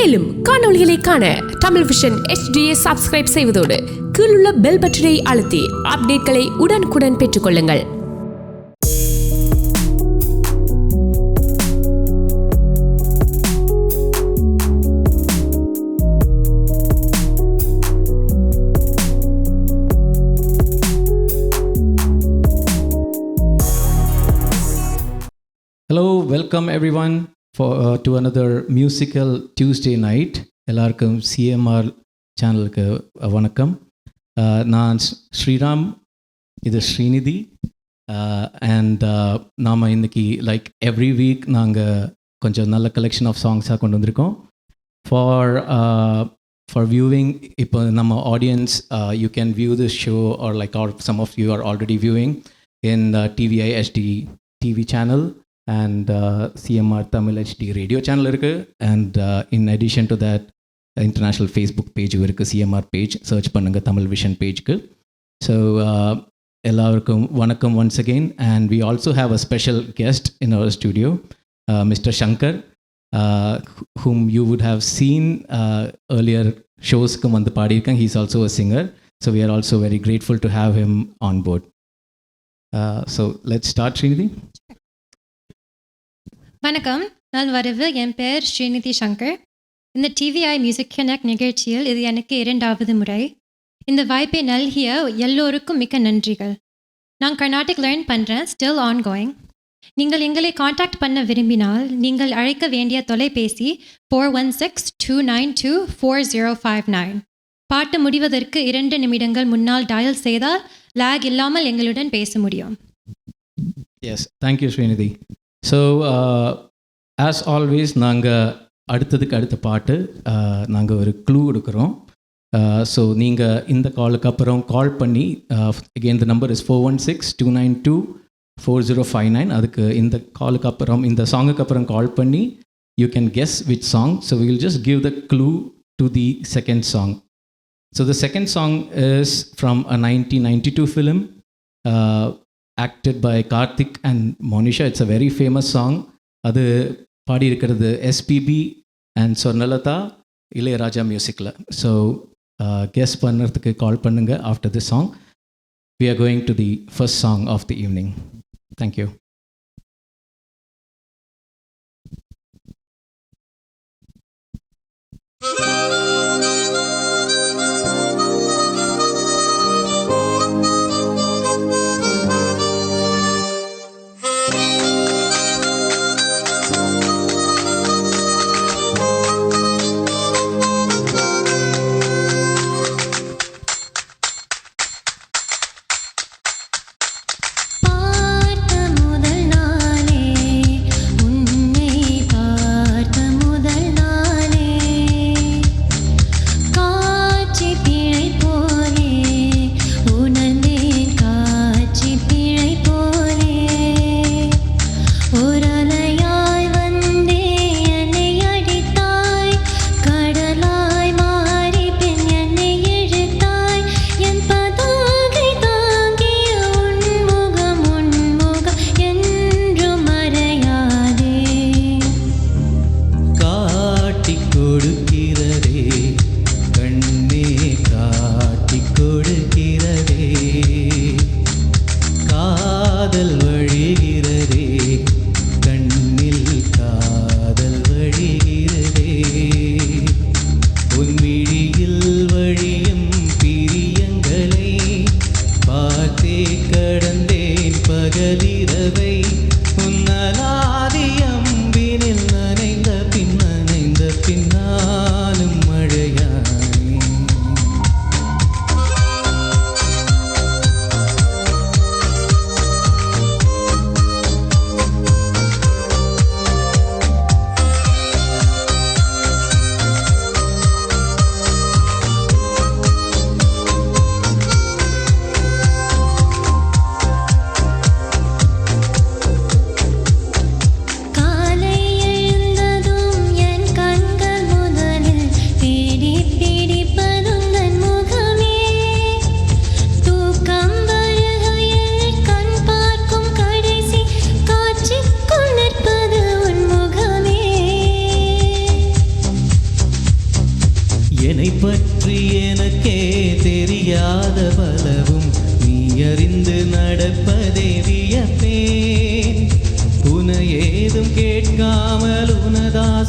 மேலும் காணொளிகளை காண Tamil vision HDயை subscribe செய்வதோடு கீழுள்ள பெல் பட்டனை அழுத்தி அப்டேட்களை உடனுக்குடன் பெற்றுக்கொள்ளுங்கள். Hello, welcome everyone to another musical Tuesday night. எல்லாருக்கும் CMR சேனலுக்கு வணக்கம். நான் ஸ்ரீராம், இது ஸ்ரீநிதி. அண்ட் நாம் இன்னைக்கு லைக் எவ்ரி வீக் நாங்கள் கொஞ்சம் நல்ல கலெக்ஷன் ஆஃப் சாங்ஸாக கொண்டு வந்திருக்கோம். ஃபார் வியூவிங், இப்போ நம்ம audience you can view this show or like or some of you are already viewing in TVI HD TV channel and CMR Tamil HD radio channel இருக்குது. And in addition to that, international Facebook page இருக்குது, CMR page. search பண்ணுங்கள் Tamil vision பேஜ்க்கு. So எல்லாருக்கும் வணக்கம் once again. And we also have a special guest in our studio, Mr. Shankar, whom you would have seen earlier ஷோஸ்க்கு வந்து பாடியிருக்காங்க. He is also a singer. So we are also very grateful to have him on board. So let's start, Srinidhi. வணக்கம், நல்வரவு. என் பெயர் ஸ்ரீநிதி சங்கர். இந்த TVI music connect நிகழ்ச்சியில் இது எனக்கு 2வது முறை. இந்த வாய்ப்பை நல்கிய எல்லோருக்கும் மிக்க நன்றிகள். நான் கர்நாடிக் லேர்ன் பண்ணுறேன், ஸ்டில் ஆன்கோயிங். நீங்கள் எங்களை காண்டாக்ட் பண்ண விரும்பினால் நீங்கள் அழைக்க வேண்டிய தொலைபேசி 4162924059. பாட்டு முடிவதற்கு 2 நிமிடங்கள் முன்னால் டயல் செய்தால் லேக் இல்லாமல் எங்களுடன் பேச முடியும். Yes, thank you, Srinidhi. So as always நாங்கள் அடுத்த பாட்டு நாங்கள் ஒரு க்ளூ கொடுக்குறோம். ஸோ நீங்கள் இந்த காலுக்கு அப்புறம் கால் பண்ணி, அகெயின் த நம்பர் இஸ் 4162924059. அதுக்கு இந்த காலுக்கு அப்புறம், இந்த சாங்குக்கு அப்புறம் கால் பண்ணி you can guess which song. So we will just give the clue to the second song. So the second song is from a 1992 film. Acted by Karthik and Monisha. It's a very famous song. அது பாடியிருக்கிறது SPB and Swarnalatha, Ilaiyaraaja மியூசிக்கில். So guess பண்ணுறதுக்கு கால் பண்ணுங்கள் after this song. We are going to the first song of the evening. Thank you.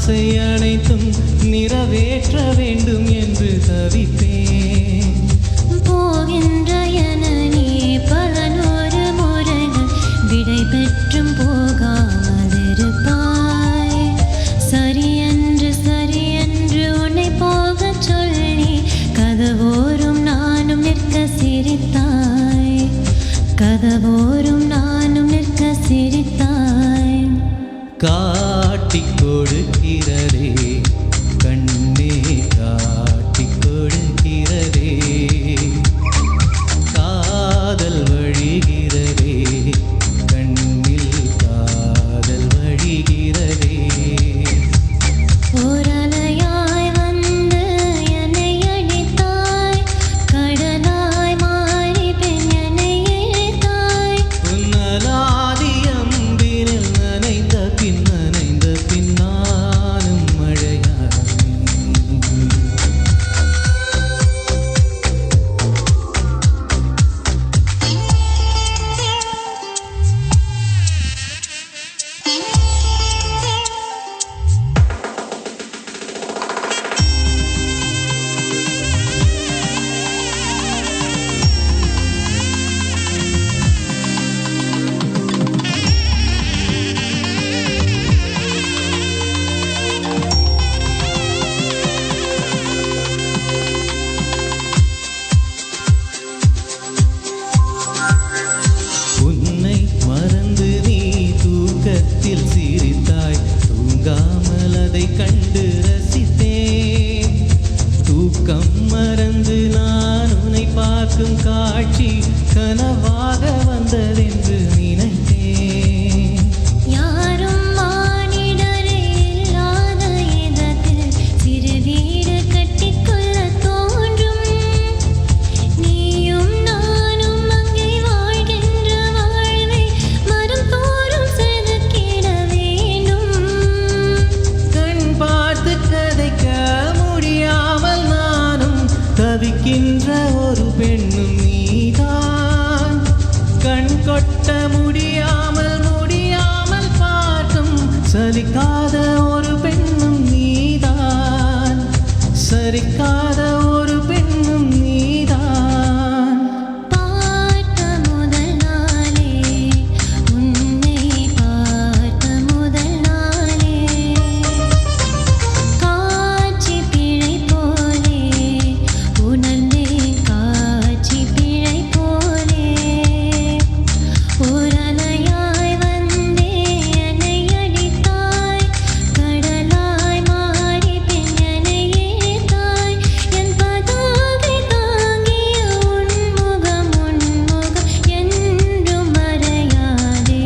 ஆசை அனைத்தும் நிறைவேற்ற வேண்டும் என்று தவித்தேன். போகின்ற என நீ பல நூறு முறைகள் விடை பெற்றும் போகாமல் இருப்பாய். சரியென்று உன்னை போகச் சொல்லி கதவோரும் நானும் நிற்க சிரித்தாய். கதவோரும் நானும் நிற்க சிரித்தாய். காட்டிக் கொடுக்கிறதே கண்ணே, காட்டிக் கொடுக்கிறதே காதல் வழிகிறதே, கண்ணில் காதல் வழிகிறதே. ஓரலையாய் வந்து என்னை அடித்தாய். கடலாய் மாறி பெண் என்னை இழுத்தாய். உன்னலாதியம்பினில் நனைந்த பின் நானும் மழையானேன். உன்னை மறந்து நீ தூக்கத்தில் சிரித்தாய். தூங்காமல் அதை கண்டு ரசித்தேன். தூக்கம் மறந்து நான் உன்னை பார்க்கும் காட்சி கனவாக வந்ததென்று நினைத்தேன். யாரும் மானிடரே இல்லாத இடத்தில் சிறு வீடு கட்டிக்கொள்ள தோன்றும். நீயும் நானும் அங்கே வாழ்கின்ற வாழ்வை மரம் தோறும் செதுக்கிட வேண்டும். கண் பார்த்து கதைக்க முடியாமல் நானும் தவிக்கின்ற ஒரு பெண்ணும் நீதான். கண் கொட்ட முடியாமல் பார்க்கும் சலிக்காத ஒரு பெண்ணும் நீதான். சரிக்காத ஒரு பெண்ணும் நீதான். பார்த்த முதல் நாளே உன்னை பார்த்த முதல் நாளே காட்சி பிழை போலே உணர்ந்தேன். காட்சி பிழை போலே ஓரலையாய் வந்தே என்னை அடித்தாய். கடலாய் மாறி பெண் என்னை இழுத்தாய். என் பதாகை தாங்கிய உன்முகம் என்றும் மறையாதே.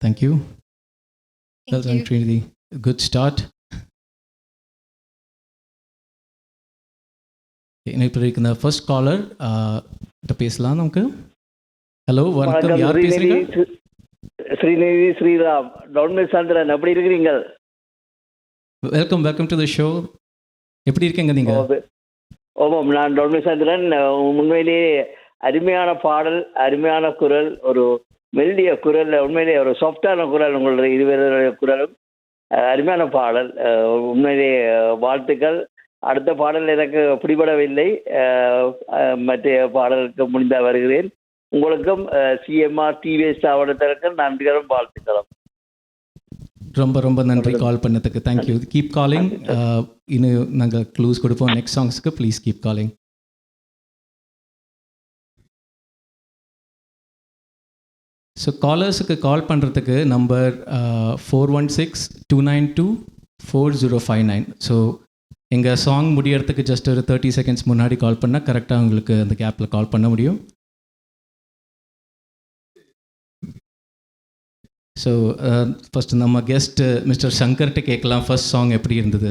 Thank you. Thank Well done, you. Trinity. A good start. இப்போ இருக்கிற ஃபர்ஸ்ட் காலர் பேசலாம் நமக்கு. ஹலோ வணக்கம், வணக்கம். யார் பேசுறீங்க? ஸ்ரீநிதி ஸ்ரீராம், டவுன்மில் சந்திரன், எப்படி இருக்கிறீங்க? Welcome to the show. எப்படி இருக்கீங்க நீங்க? ஓமாம், நான் டவுன்மில் சந்திரன். உண்மையிலேயே அருமையான பாடல், அருமையான குரல், ஒரு மெல்லிய குரல், உண்மையிலேயே ஒரு சாஃப்டான குரல். உங்களுடைய இருவருடைய குரலும் அருமையான பாடல். உண்மையிலேயே வாழ்த்துக்கள். அடுத்த பாடல் எனக்கு பிடிபடவில்லை. மற்ற பாடலுக்கு முடிந்த வருகிறேன். உங்களுக்கும் சிஎம்ஆர் டிவி ஸ்தாபனத்திற்கு நன்றிகளும் வாழ்த்துக்களும். ரொம்ப நன்றி கால் பண்ணதுக்கு. தேங்க்யூ. Keep calling. இன்னும் நாங்கள் க்ளூஸ் கொடுப்போம் நெக்ஸ்ட் சாங்ஸ்க்கு. Please keep calling. ஸோ காலர்ஸுக்கு கால் பண்ணுறதுக்கு நம்பர் 416-292-4059. ஸோ எங்கள் சாங் முடியறதுக்கு ஜஸ்ட் ஒரு 30 செகண்ட்ஸ் முன்னாடி கால் பண்ணால் கரெக்டாக உங்களுக்கு அந்த கேப்பில் கால் பண்ண முடியும். ஸோ ஃபஸ்ட்டு நம்ம கெஸ்ட் மிஸ்டர் சங்கர்கிட்ட கேட்கலாம். ஃபர்ஸ்ட் சாங் எப்படி இருந்தது?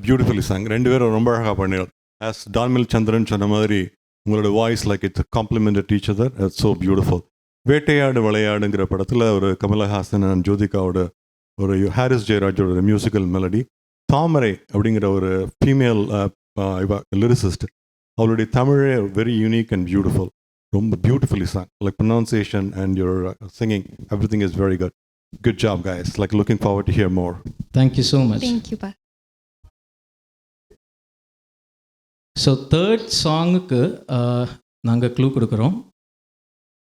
Beautifully song. ரெண்டு பேரும் ரொம்ப அழகாக பண்ணிடும். ஆஸ் டான்மில் சந்திரன் சொன்ன மாதிரி உங்களோட voice like it's complemented each other. It's so beautiful. Vettaiyaadu விளையாடுங்கிற படத்தில் ஒரு கமலஹாசன் அண்ட் ஜோதிகாவோட ஒரு ஹாரிஸ் ஜெயராஜோட மியூசிக்கல் மெலடி. தாமரை அப்படிங்கிற ஒரு ஃபீமேல் லிரிசிஸ்ட், அவளுடைய தமிழே வெரி யூனிக் அண்ட் பியூட்டிஃபுல். ரொம்ப beautifully song, like pronunciation and your singing, everything is very good. Good job, guys. Like, looking forward to hear more. Thank you so much. தேங்க்யூப்பா. So third சாங்குக்கு நாங்கள் clue கொடுக்குறோம்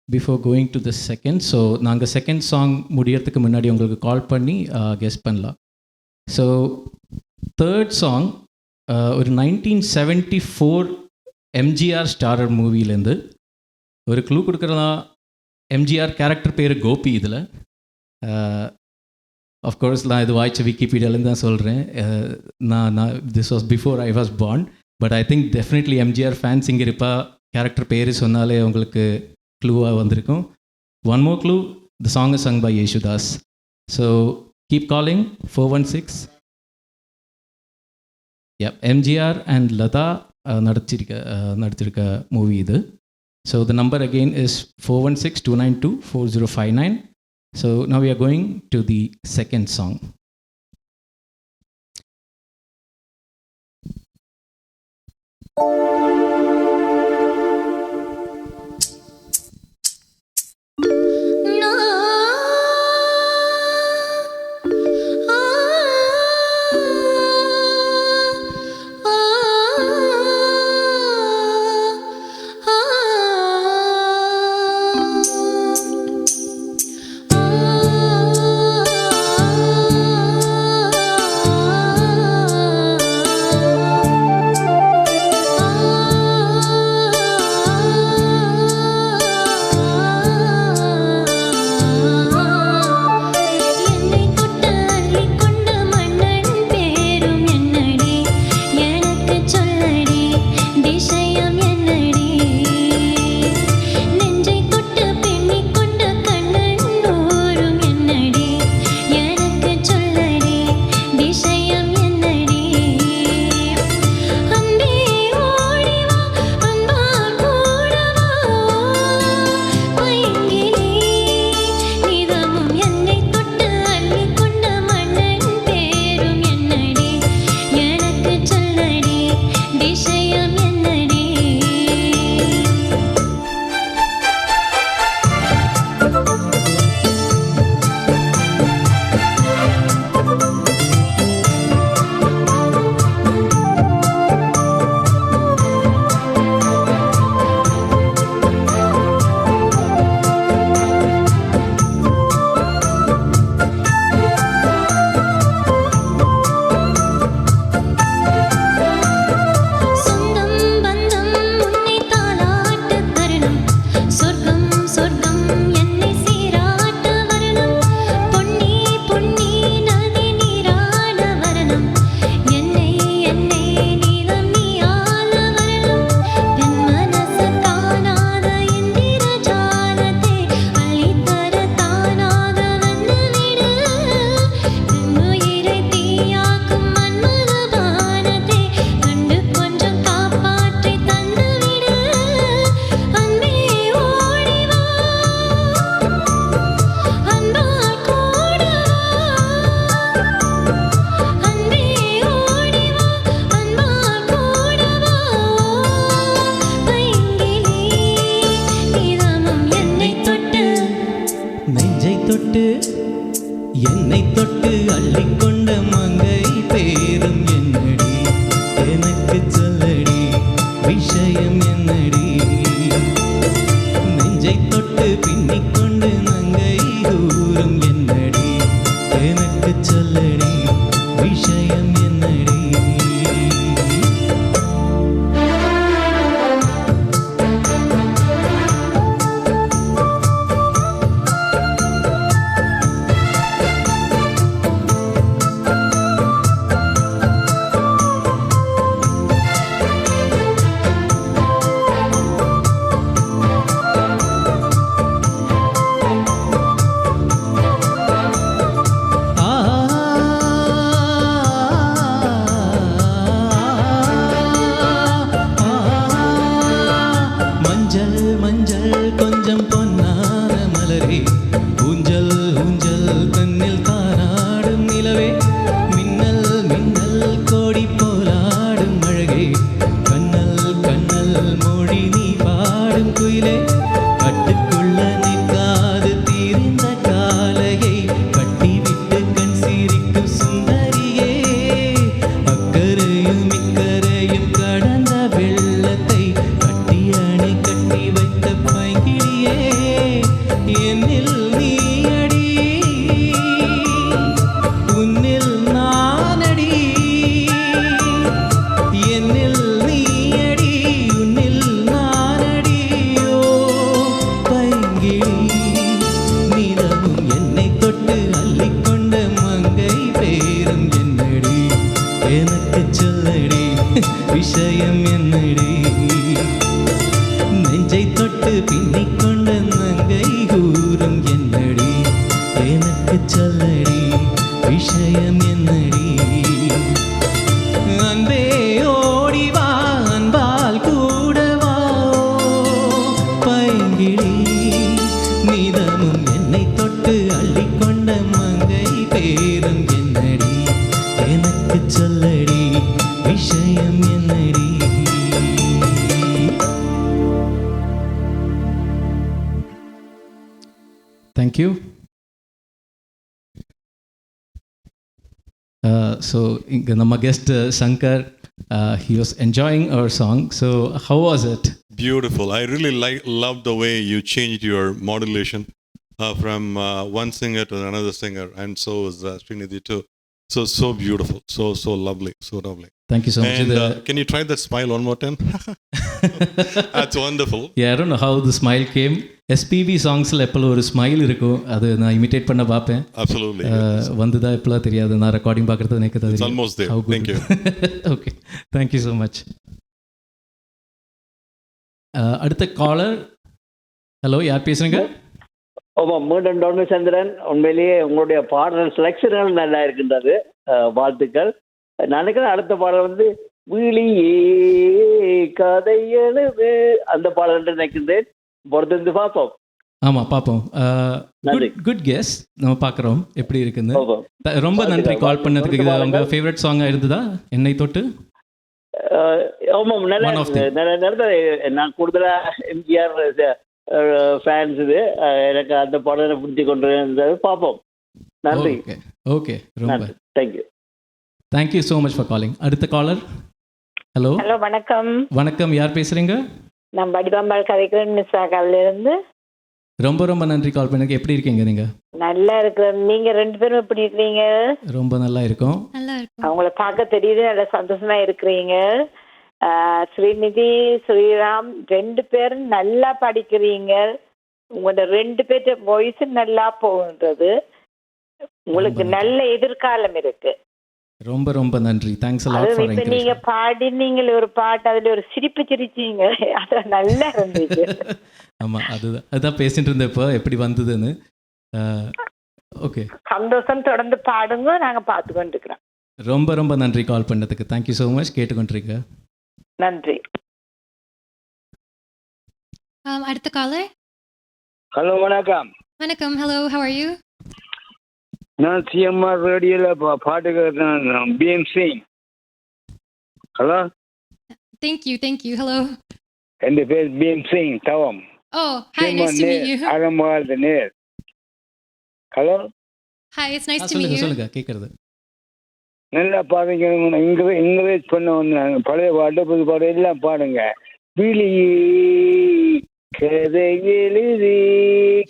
before going to the second. So நாங்கள் second song முடியறதுக்கு முன்னாடி உங்களுக்கு கால் பண்ணி guess பண்ணலாம். ஸோ தேர்ட் சாங் ஒரு 1974 எம்ஜிஆர் ஸ்டாரர் மூவிலேருந்து. ஒரு க்ளூ கொடுக்குறதா, எம்ஜிஆர் கேரக்டர் பேர் கோபி. இதில் ஆஃப்கோர்ஸ் நான் இது வாய்ச்ச விக்கிபீடியாலேருந்து தான் சொல்கிறேன். நான் this was before I was born, but I think definitely MGR fans இங்கே இருப்பா. கேரக்டர் பேர் சொன்னாலே உங்களுக்கு க்ளூவாக வந்திருக்கும். One more clue, the song is sung by Yesudas. So keep calling 416. MGR and Latha நடிச்சிருக்க மூவி இது. So the number again is 416-292-4059. So now we are going to the second song. என்னை தொட்டு அள்ளிக்கொண்ட மங்கை பேரும் என்னடி, எனக்கு சொல்லடி விஷயம் என்னடி. நெஞ்சை தொட்டு பின்னிக்கொண்டு நங்கை தூரம் என்னடி, எனக்கு சொல்லடி விஷயம் என்னடி. மஞ்சள் மஞ்சள் கொஞ்சம் பொன்னான மலரே ஊஞ்சல் ஊஞ்சல் தன்னில் தானாடும் நிலவே மின்னல் மின்னல் கோடி போலாடும் அழகே கண்ணல் கண்ணல் மொழி நீ பாடும் குயிலே கட்டுக்குள்ள நிற்காது தீர்ந்த காலையை கட்டிவிட்டு கண் சிரிக்கும் சுந்தரியே அக்கரையும் இக்கரையும் கடந்த வெள்ளத்தை கட்டி அணை கட்டி வைத்த பைங்கிளியே என்னில் நீயடி உன்னில் நானடி என்னில் நீயடி உன்னில் நானடியோ பைங்கிளி நிலவும் என்னை தொட்டு அள்ளிக்கொண்ட மங்கை பேரும் என்னடி எனக்கு சொல்லடி விஷயம் என்னடி நெஞ்சை தொட்டு பின்னிக்கொண்ட நங்கை கூறும் என்னடி எனக்கு சொல்லடி விஷயம் என்னடி அன்பே ஓடி வா அன்பால் கூட வா பைங்கிளி நிதமும் என்னை தொட்டு அள்ளிக்கொண்ட மங்கை பேரும் என்னடி எனக்கு சொல்லடி விஷயம் என்னடி Thank you. So, our guest Shankar, he was enjoying our song. So, how was it? Beautiful. I really love the way you changed your modulation from one singer to another singer, and so is Srinidhi too. So beautiful. So lovely. So lovely. Thank you so much. And can you try that smile one more time? That's wonderful. Yeah, I don't know how the smile came. SPB சாங்ஸில் எப்போல்லாம் ஒரு smile இருக்கும், அது நான் imitate பண்ண பார்ப்பேன். Absolutely. வந்துதா எப்போல்லாம் தெரியாது, நான் ரெக்கார்டிங் பார்க்குறது எனக்கு It's தெரியும். almost there. Thank you. Okay, thank you so much. அடுத்த காலர். ஹலோ, யார் பேசுகிறீங்க? ஆமாம், மீண்டும் டொன்னு சந்திரன். உண்மையிலேயே உங்களுடைய பாடல் செலெக்ஷன்கள் நல்லா இருக்கின்றது, வாழ்த்துக்கள். நான் நினைக்கிறேன் அடுத்த பாடல் வந்து விழியே கதை எழுது, அந்த பாடல் என்று நினைக்கின்றேன். பொறுத்திருந்து பார்ப்போம். ஆமாம், பார்ப்போம். குட் கெஸ், நம்ம பார்க்குறோம் எப்படி இருக்குன்னு. ரொம்ப நன்றி கால் பண்ணதுக்கு. இது உங்கள் ஃபேவரட் சாங்காக இருந்ததா என்னை தொட்டு? ஆமாம், நல்லா நடந்தது. நான் கூடுதலாக எம்ஜிஆர் ஃபேன்ஸ், இது எனக்கு அந்த பாடலை பிடிச்சி கொண்டு இருந்தது. பார்ப்போம். நன்றி. ஓகே, ரொம்ப thank you. Thank you so much for calling. அடுத்த காலர். ஹலோ. ஹலோ, வணக்கம். வணக்கம், யார் பேசுகிறீங்க? நான் படிப்பாம்பாள் கதைக்கிறேன், மிஸ் ஆகாவிலிருந்து. ரொம்ப ரொம்ப நன்றி கால் பண்ணதுக்கு. எப்படி இருக்கீங்க நீங்கள்? நல்லா இருக்கிறேன். நீங்க ரெண்டு பேரும் எப்படி இருக்கிறீங்க? ரொம்ப நல்லா இருக்கும். நல்லா இருக்கும். அவங்கள பார்க்க தெரியுது, நல்லா சந்தோஷமா இருக்கிறீங்க. ஸ்ரீநிதி, ஸ்ரீராம் ரெண்டு பேரும் நல்லா படிக்கிறீங்க. உங்களோட ரெண்டு பேர்ட்ட வாய்ஸ் நல்லா போகின்றது. உங்களுக்கு நல்ல எதிர்காலம் இருக்கு. ரொம்ப ரொம்ப நன்றி. Thanks a lot for encouragement. நீங்க பாடினீங்களே ஒரு பாட்டு, அதுல ஒரு சிரிப்பு சிரிச்சீங்க, அது நல்லா இருந்துச்சு. ஆமா, அதுதான் பேசிட்டு இருந்தேன் இப்போ எப்படி வந்ததுன்னு. ஓகே, சந்தோஷம். தொடர்ந்து பாடுங்க, நாங்க பார்த்து கொண்டிருக்கிறோம். ரொம்ப ரொம்ப நன்றி கால் பண்ணதுக்கு. Thank you so much. கேட்டுக்கொண்டிருக்கீங்க. நன்றி. அடுத்த காலர். ஹலோ, வணக்கம். வணக்கம். Hello, how are you? நான் சிஎம்ஆர் ரேடியோவில் பாட்டு கேட்கிறேன். PM Singh. Hello. Thank you. Hello. என் பேர் பிஎம் சிங் தவம். Oh, hi, nice to meet you. அகமாவது நேர். Hello. Hi, it's nice to meet you. சொல்லுங்க, கேட்குறது. நல்லா பாடுங்க. இங்கிலீஷ் பண்ண வந்தாங்க. பழைய பாட்டு, புது பாட்டு எல்லாம் பாடுங்க. விழியே கதை எழுதி.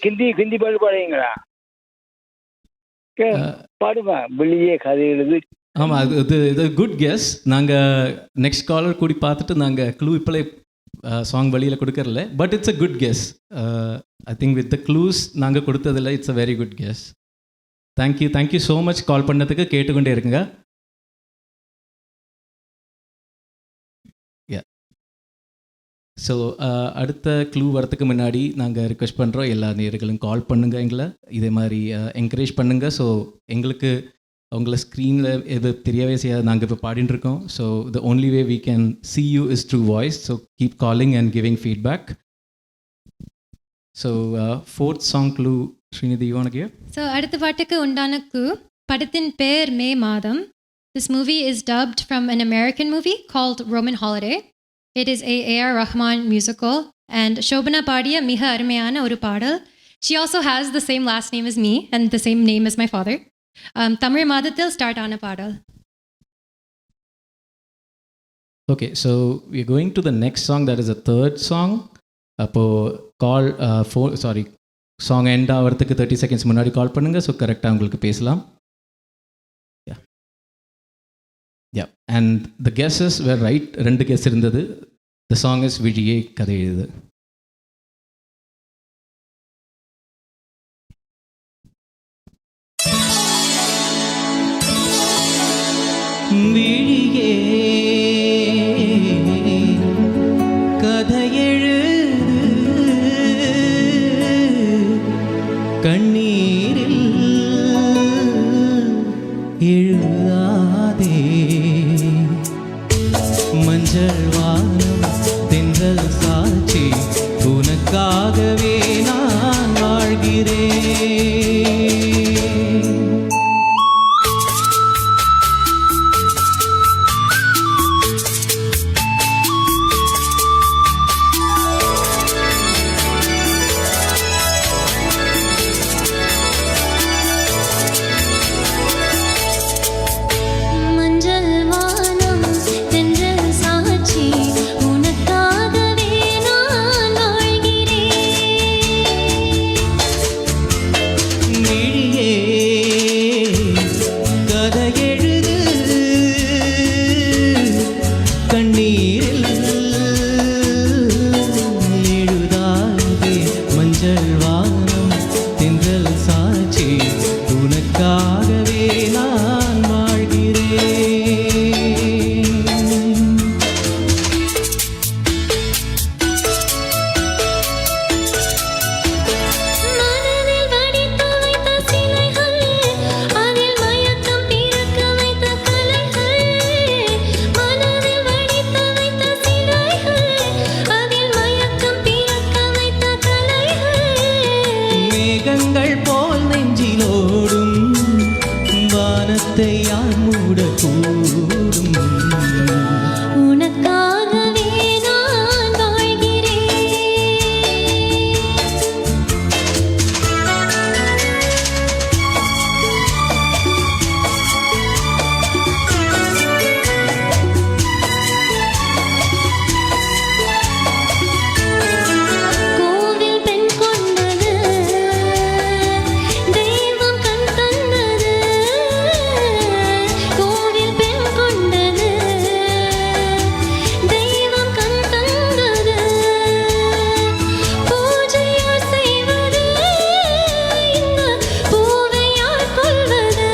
ஹிந்தி பாட்டு பாடுவீங்களா? பாடுமா, வெளியே கதை எழுது. ஆமாம், இது குட் கெஸ். நாங்கள் நெக்ஸ்ட் காலர் கூடி பார்த்துட்டு நாங்கள் க்ளூ இப்போலே சாங் வழியில் கொடுக்கறல. But it's a good guess. I think with the clues நாங்கள் கொடுத்ததில்ல. It's a very good guess. Thank you so much call பண்ணதுக்கு. கேட்டுக்கொண்டே இருக்குங்க. ஸோ அடுத்த க்ளூ வரத்துக்கு முன்னாடி நாங்கள் ரிக்வெஸ்ட் பண்ணுறோம், எல்லா நேயர்களும் கால் பண்ணுங்கள், எங்களை இதே மாதிரி என்கரேஜ் பண்ணுங்கள். ஸோ எங்களுக்கு உங்களை ஸ்க்ரீனில் எது தெரியவே செய்யாது, நாங்கள் இப்போ பாடிட்டு இருக்கோம். So the only way we can see you is through voice. So keep calling and giving feedback. So, fourth song clue, Srinidhi, you want to give? So அடுத்த பாட்டுக்கு உண்டான clue படத்தின் பேர் மே மாதம். This movie is dubbed from an American movie called Roman Holiday. It is a A.R. Rahman musical and Shobana பாடிய மிக அருமையான ஒரு பாடல். She also has the same last name as me and the same name as my father. Tamil மாதத்தில் start ஆன பாடல். Okay, so we're going to the next song. That is the third song. அப்போ கால் song end ஆகிறதுக்கு 30 seconds முன்னாடி கால் பண்ணுங்கள். So கரெக்டாக உங்களுக்கு பேசலாம். Yeah, and the guesses were right. 2 guess இருந்தது. The song is விழியே கதை எழுது. விழியே கதையெழுது கண்ணீரில் எழுதாதே மஞ்சள் வானம் தென்றல் சாட்சி உனக்காகவே நான் வாழ்கிறேன். மஞ்சள் வானம் தென்றல் சாட்சி உனக்காகவே நான் வாழ்கிறேன். விழியே கதையெழுது கண்ணீரில் எழுதாதே மஞ்சள் வானம் தென்றல் சாட்சி உனக்காகவே நான் வாழ்கிறேன். மனதில் வடித்து வைத்த சிலைகள் அதில் மயக்கம் பிறக்க வைத்த கலைகள். மனதில் வடித்து வைத்த சிலைகள் அதில் மயக்கம் பிறக்க வைத்த கலைகள். மேகங்கள் போல் நெஞ்சிலோடும் வானத்தை யார் மூடக்கூடும். உனக்காகவே நான் வாழ்கிறேன். கோவில் பெண் கொண்டது தெய்வம் கண் தந்தது. கோவில் பெண் கொண்டது தெய்வம் கண் தந்தது. பூஜையார் செய்வது இந்த பூவையார் கொள்வது.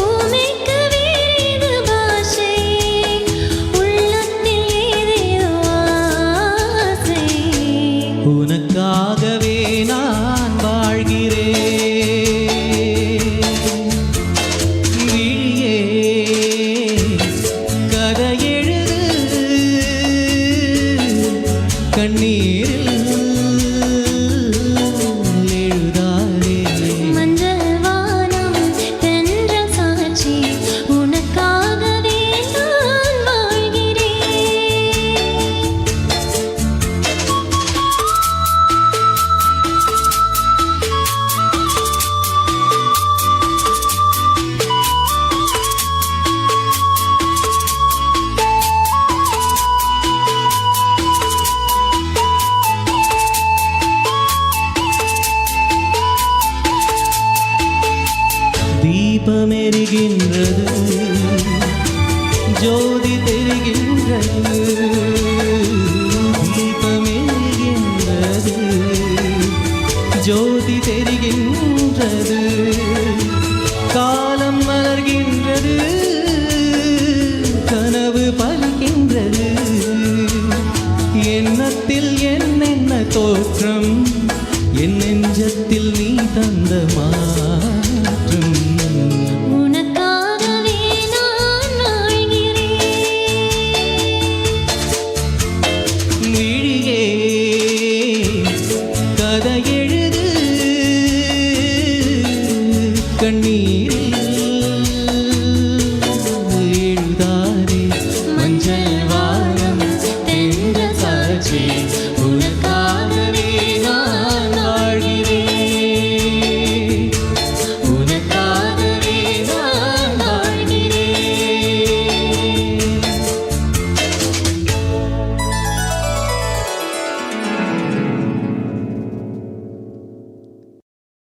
ஊமைக்கு வேறு பாஷை உள்ளத்தில் ஏதேதோ ஆசை. உனக்காகவே நான் வாழ்கிறேன். விழியே கதையெழுது கண்ணீரில் எழுதாதே மஞ்சள் வானம் தென்றல் சாட்சி உனக்காகவே நான் வாழ்கிறேன். தீபமெரிகின்றது ஜோதி தெரிகின்றது. தீபமெரிகின்றது ஜோதி தெரிகின்றது. காலம் மலர்கின்றது கனவு பலிக்கின்றது. எண்ணத்தில் என்னென்ன தோற்றம் என் நெஞ்சத்தில் நீ தந்த மாற்றம். உனக்காகவே நான் வாழ்கிறேன். விழியே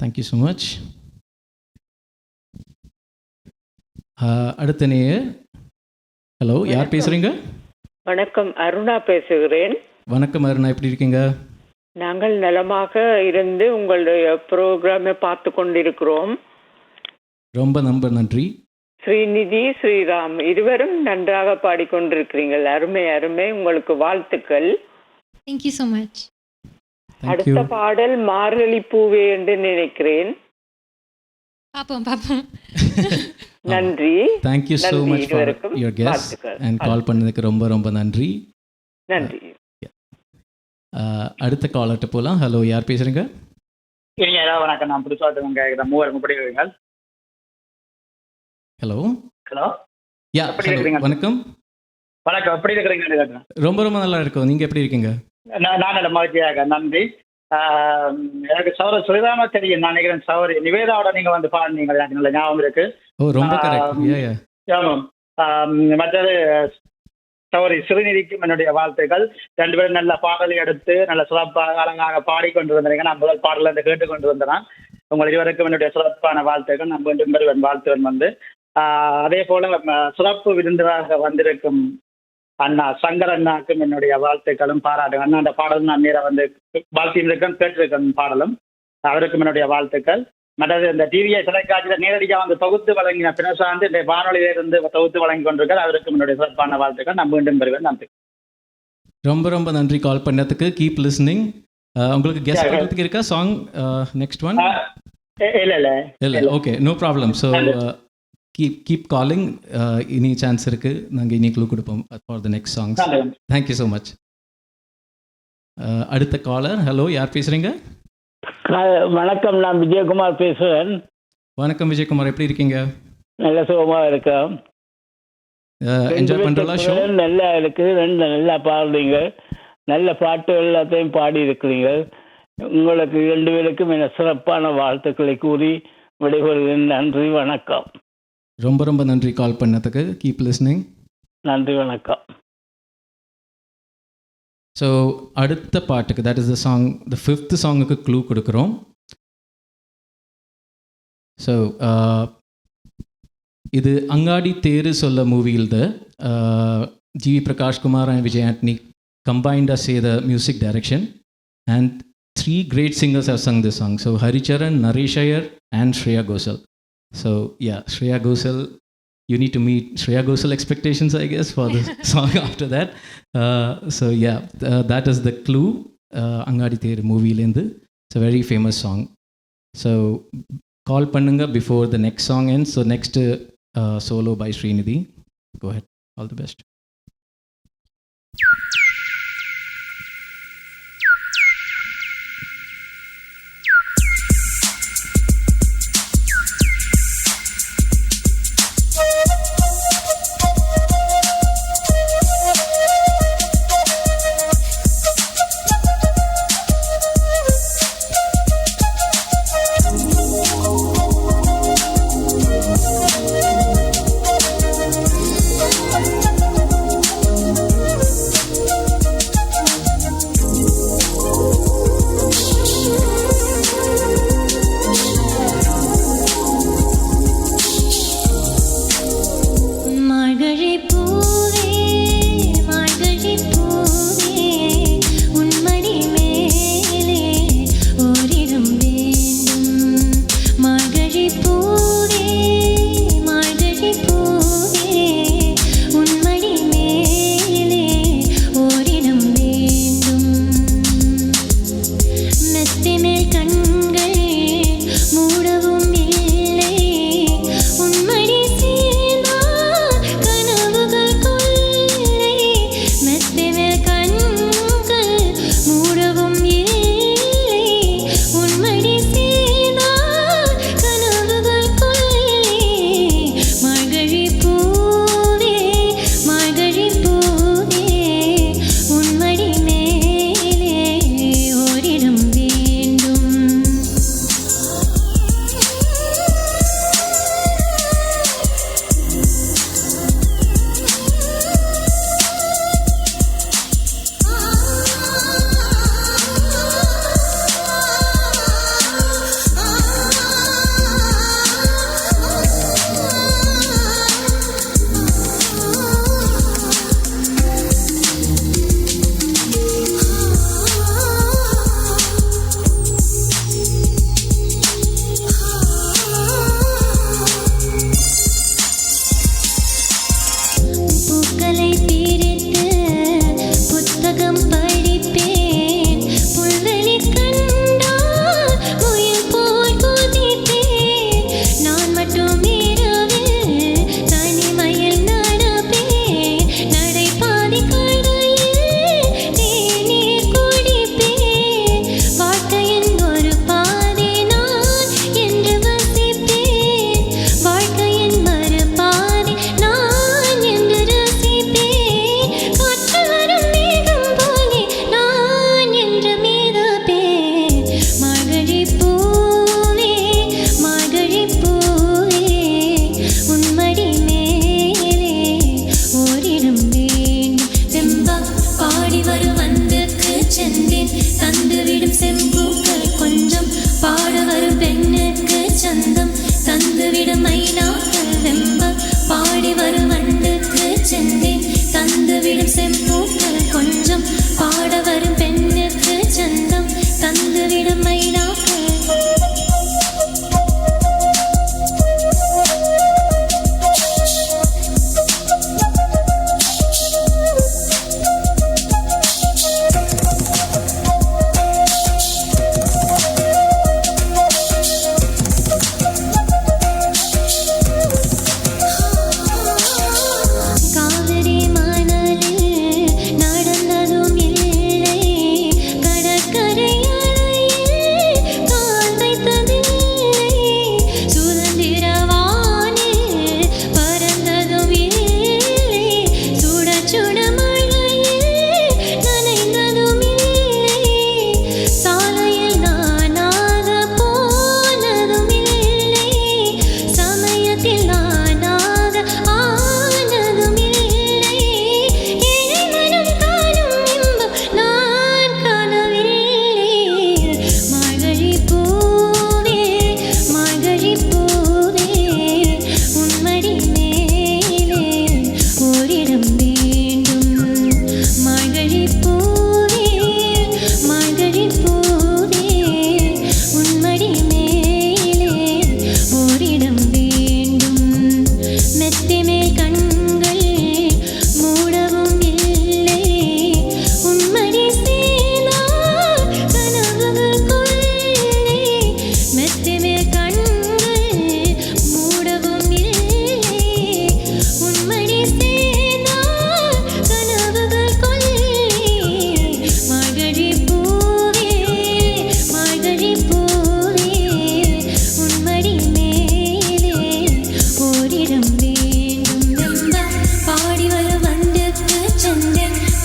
தேங்க்யூ ஸோ மச். அடுத்த நேயர். ஹலோ, யார் பேசுகிறீங்க? வணக்கம், அருணா பேசுகிறேன். வணக்கம் அருணா, எப்படி இருக்கீங்க? நாங்கள் நலமாக இருந்து உங்களுடைய ப்ரோக்ராமை பார்த்து கொண்டிருக்கிறோம். ரொம்ப நன்றி. ஸ்ரீநிதி, ஸ்ரீராம் இருவரும் நன்றாக பாடிக்கொண்டிருக்கிறீர்கள். அருமை அருமை, உங்களுக்கு வாழ்த்துக்கள். Thank you so much. அடுத்த பாடல் மார்கழி பூவே என்று நினைக்கிறேன். பார்ப்போம். நன்றி. தேங்க்யூ ஸோ மச் ஃபார் இருவருக்கும் யுவர் கெஸ்ட் வாழ்த்துக்கள். அண்ட் கால் பண்ணதுக்கு ரொம்ப நன்றி. நன்றி. அடுத்த காலர்கிட்ட போகலாம். ஹலோ, யார் பேசுகிறீங்க? வணக்கம், நான் புதுசாக கேட்குறேன். மூவர் எப்படி இருக்கீங்க? ஹலோ. ஹலோ, யா, வணக்கம். வணக்கம், எப்படி இருக்கிறீங்கன்னு கேட்குறேன். ரொம்ப நல்லா இருக்கும். நீங்கள் எப்படி இருக்கீங்க? நான் நல்ல மகிழ்ச்சியாக, நன்றி. எனக்கு சௌர சுரிதாமா தெரியும். நான் நினைக்கிறேன் சௌரி நிவேதாவோட நீங்கள் வந்து பாடுனீங்க, எனக்கு நல்ல ஞாபகம் இருக்கு. ஓ, ரொம்ப கரெக்ட். ஆமாம். மற்றது சௌரி ஸ்ரீநிதிக்கும் என்னுடைய வாழ்த்துக்கள். 2 பேரும் நல்ல பாடலை எடுத்து நல்ல சிறப்பாக அழகாக பாடிக்கொண்டு வந்தீங்க. நான் முதல் பாடல இருந்து கேட்டுக்கொண்டு வந்தேன். உங்கள் இருவருக்கும் என்னுடைய சிறப்பான வாழ்த்துக்கள். நான் மீண்டும் பெறுவேன் வாழ்த்துவன் வந்து. அதே போல சிறப்பு விருந்தினராக வந்திருக்கும் அண்ணா சங்கர் அண்ணாக்கும் என்னுடைய வாழ்த்துக்களும் பாராட்டுகள். அண்ணா அந்த பாடலும் நான் நேராக வந்து வாழ்க்கையும் இருக்கேன், கேட்டிருக்கேன் பாடலும். அவருக்கும் என்னுடைய வாழ்த்துக்கள். மற்றது இந்த டிவியை தொலைக்காட்சியில் நேரடியாக வந்து தொகுத்து வழங்கின பினசாந்து இந்த வானொலியிலிருந்து தொகுத்து வழங்கி கொண்டிருக்கார். அவருக்கும் என்னுடைய சிறப்பான வாழ்த்துக்கள். நான் மீண்டும் பெறுவேன். நன்றி. ரொம்ப நன்றி கால் பண்ணதுக்கு. Keep listening. உங்களுக்கு கெஸ்ட் பண்ணுறதுக்கு இருக்கா சாங் நெக்ஸ்ட் ஒன்? இல்லை. Okay, no problem. So keep calling. இனி சான்ஸ் இருக்குது. நாங்கள் இனி க்ளூ கொடுப்போம் for the next songs. Thank you so much. அடுத்த காலர். ஹலோ, யார் பேசுகிறீங்க? வணக்கம், நான் விஜயகுமார் பேசுகிறேன். வணக்கம் விஜயகுமார், எப்படி இருக்கீங்க? நல்ல சுகமாக இருக்கேன். என்ஜாய் பண்ணுறதா ஷோ? நல்லா இருக்குது. நல்லா பாடுறீங்க. நல்ல பாட்டு எல்லாத்தையும் பாடி இருக்கிறீங்க. உங்களுக்கு 2 பேருக்கும் என சிறப்பான வாழ்த்துக்களை கூறி விடைபெறுகிறேன். நன்றி, வணக்கம். ரொம்ப நன்றி கால் பண்ணதுக்கு. Keep listening. நன்றி, வணக்கம். ஸோ அடுத்த பாட்டுக்கு, that is the song, the 5th சாங்குக்கு க்ளூ கொடுக்குறோம். ஸோ இது அங்காடி தேரு சொல்ல மூவியில் GV Prakash Kumar and Vijay Antony combined say the music direction, and 3 great singers have sung this song. So Haricharan, Naresh Iyer and Shreya Ghosal. So yeah, Shreya Ghosal, you need to meet Shreya Ghosal expectations, I guess, for the song after that. So yeah, that is the clue. Angadi Theru movie lendu. It's a very famous song. So call pannunga before the next song ends. So next solo by Srinidhi. Go ahead. All the best.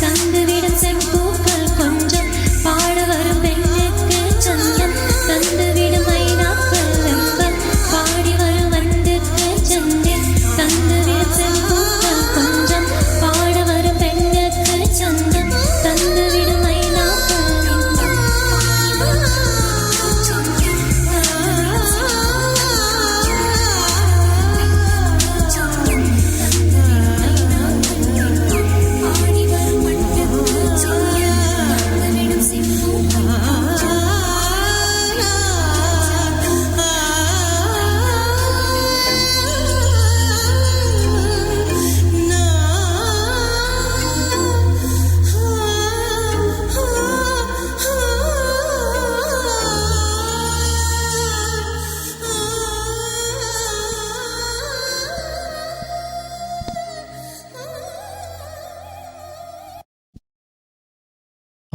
தந்துவிடும் செம்பூக்கள் கொஞ்சம் பாட வரும் பெண்ணுக்கு சந்தம் தந்துவிடும் மைனாக்கள் வெம்பம் பாடி வரும் வண்டுக்கு சந்தில் தந்துவிடும் செம்பூக்கள் கொஞ்சம் பாட வரும் பெண்ணுக்கு சந்தம் தந்துவிடும் மைனாக்கள் இன்பம்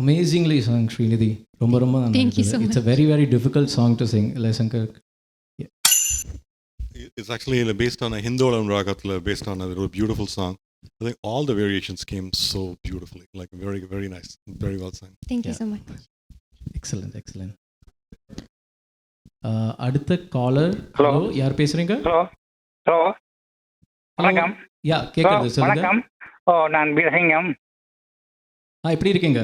Amazingly sung, Srinidhi. ரொம்ப ரொம்ப நல்லா Thank you இருந்தது. so It's a very very difficult song to sing. இல்லை Shankar? It's actually based on a Hindolam Ragathla, based on a beautiful song. I think all the variations came so beautifully, like very, very nice, very well sung. Thank you Yeah. so much. Excellent excellent. அடுத்த collar. Hello. Hello, யார் பேசுறீங்க? Hello hello வணக்கம். யா, கேட்குறது சொல்லுங்க. வணக்கம். நான் வீரசிங்கம். எப்படி இருக்கீங்க?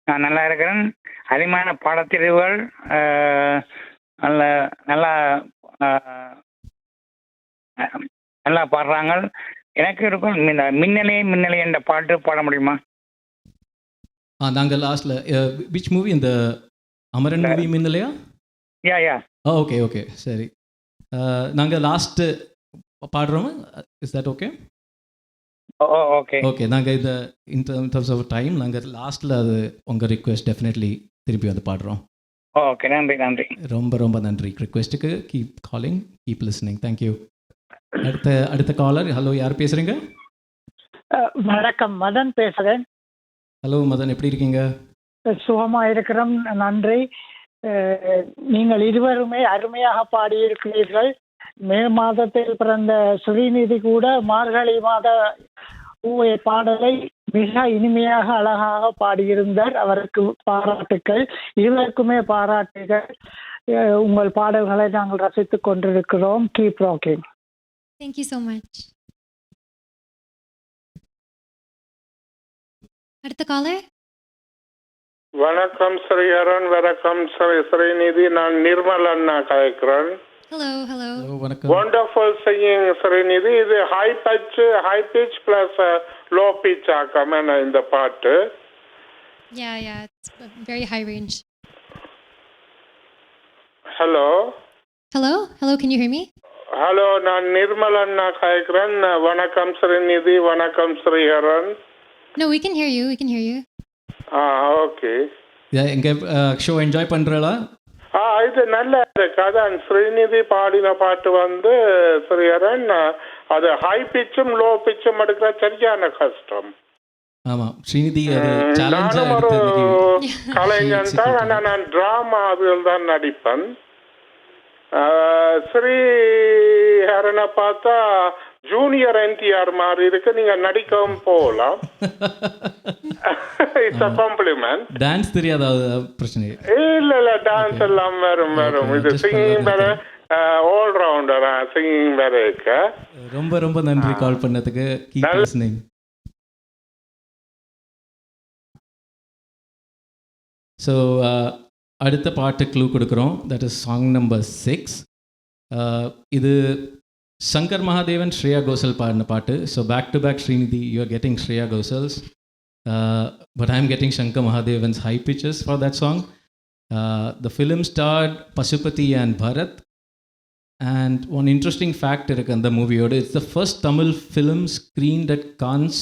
நான் நல்லா இருக்கிறேன். அருமையான பாடத்தெரிவுகள், நல்ல நல்லா நல்லா பாடுறாங்க. எனக்கு இருக்கும் இந்த மின்னலே மின்னலே என்ற பாட்டு பாட முடியுமா? நாங்கள் லாஸ்ட்ல விச் மூவி? இந்த அமரன் மூவி மின்னலையா? யா யா. ஓகே ஓகே, சரி. நாங்கள் லாஸ்ட்டு பாடுறோம். Is that okay? Okay okay, நாங்கள் இதை இன் டர்ம்ஸ் ஆஃப் டைம் நாங்கள் லாஸ்ட்டில் அது உங்கள் ரிக்வெஸ்ட் டெஃபினெட்லி திருப்பி வந்து பாடுறோம். ஓகே, நன்றி நன்றி. ரொம்ப ரொம்ப நன்றி ரிக்வெஸ்ட்டுக்கு. Keep calling, keep listening. Thank you. அடுத்த காலர். ஹலோ, யார் பேசுகிறீங்க? வணக்கம், மதன் பேசுகிறேன். ஹலோ மதன், எப்படி இருக்கீங்க? சுகமாக இருக்கிறோம், நன்றி. நீங்கள் இருவருமே அருமையாக பாடியிருக்கிறீர்கள். மே மாதத்தில் பிறந்த ஸ்ரீநிதி கூட மார்கழி மாத பூவை பாடலை மிக இனிமையாக அழகாக பாடியிருந்தார். அவருக்கு பாராட்டுக்கள். இருவருக்குமே பாராட்டுகள். உங்கள் பாடல்களை நாங்கள் ரசித்துக் கொண்டிருக்கிறோம். Keep rocking. Thank you so much. அடுத்த காலர். வணக்கம் ஸ்ரீஹரன். வணக்கம் ஸ்ரீநிதி. நான் நிர்மல் அண்ணா கலைக்கிறேன். Hello, hello. வணக்கம். Wonderful singing Srinidhi. இது high pitch plus low pitch ஆக்காம இந்த பாட்டு. Yeah, it's a very high range. Hello Hello, can you hear me? Hello, நான் நிர்மல் அண்ணா கலைக்கிறேன். வணக்கம் ஸ்ரீநிதி. வணக்கம் Sriharan. No, we can hear you. Okay. எங்கள் ஷோ என்ஜாய் பண்ணுறளா? இது நல்லா இருக்கு. அதான் ஸ்ரீநிதி பாடின பாட்டு வந்து ஸ்ரீஹரன், அது ஹை பிச்சும் லோ பிச்சும் எடுக்கிற சரியான கஷ்டம். ஆமாம், ஸ்ரீநிதி அது சேலஞ்சா நானும் ஒரு எடுத்து கலைஞன் தான். ஆனால் நான் டிராமா அதில் தான் நடிப்பேன். ஸ்ரீஹரனை பார்த்தா ஜூனியர் என்டிஆர் மாதிரி இருக்கு. நீங்க நடிக்கவும் போகலாம். It's a compliment. டான்ஸ் தெரியாத பிரச்சனை இல்ல டான்ஸ் எல்லாம் வரும். இது சிங்கிங் வேற, ஆல் ரவுண்டர் சிங்கிங் வேற இருக்கு. ரொம்ப ரொம்ப நன்றி கால் பண்ணதுக்கு. Keep listening. ஸோ அடுத்த பாட்டு க்ளூ கொடுக்குறோம். That is song number 6. இது சங்கர் மகாதேவன், ஸ்ரேயா கோஷல் பாடின பாட்டு. So back to back Srinidhi, you are getting Shreya Ghoshal's, but I am getting Shankar Mahadevan's high pitches for that song. The film starred Pasupati and Bharat. And one interesting fact in the movie, it's the first Tamil film screened at Cannes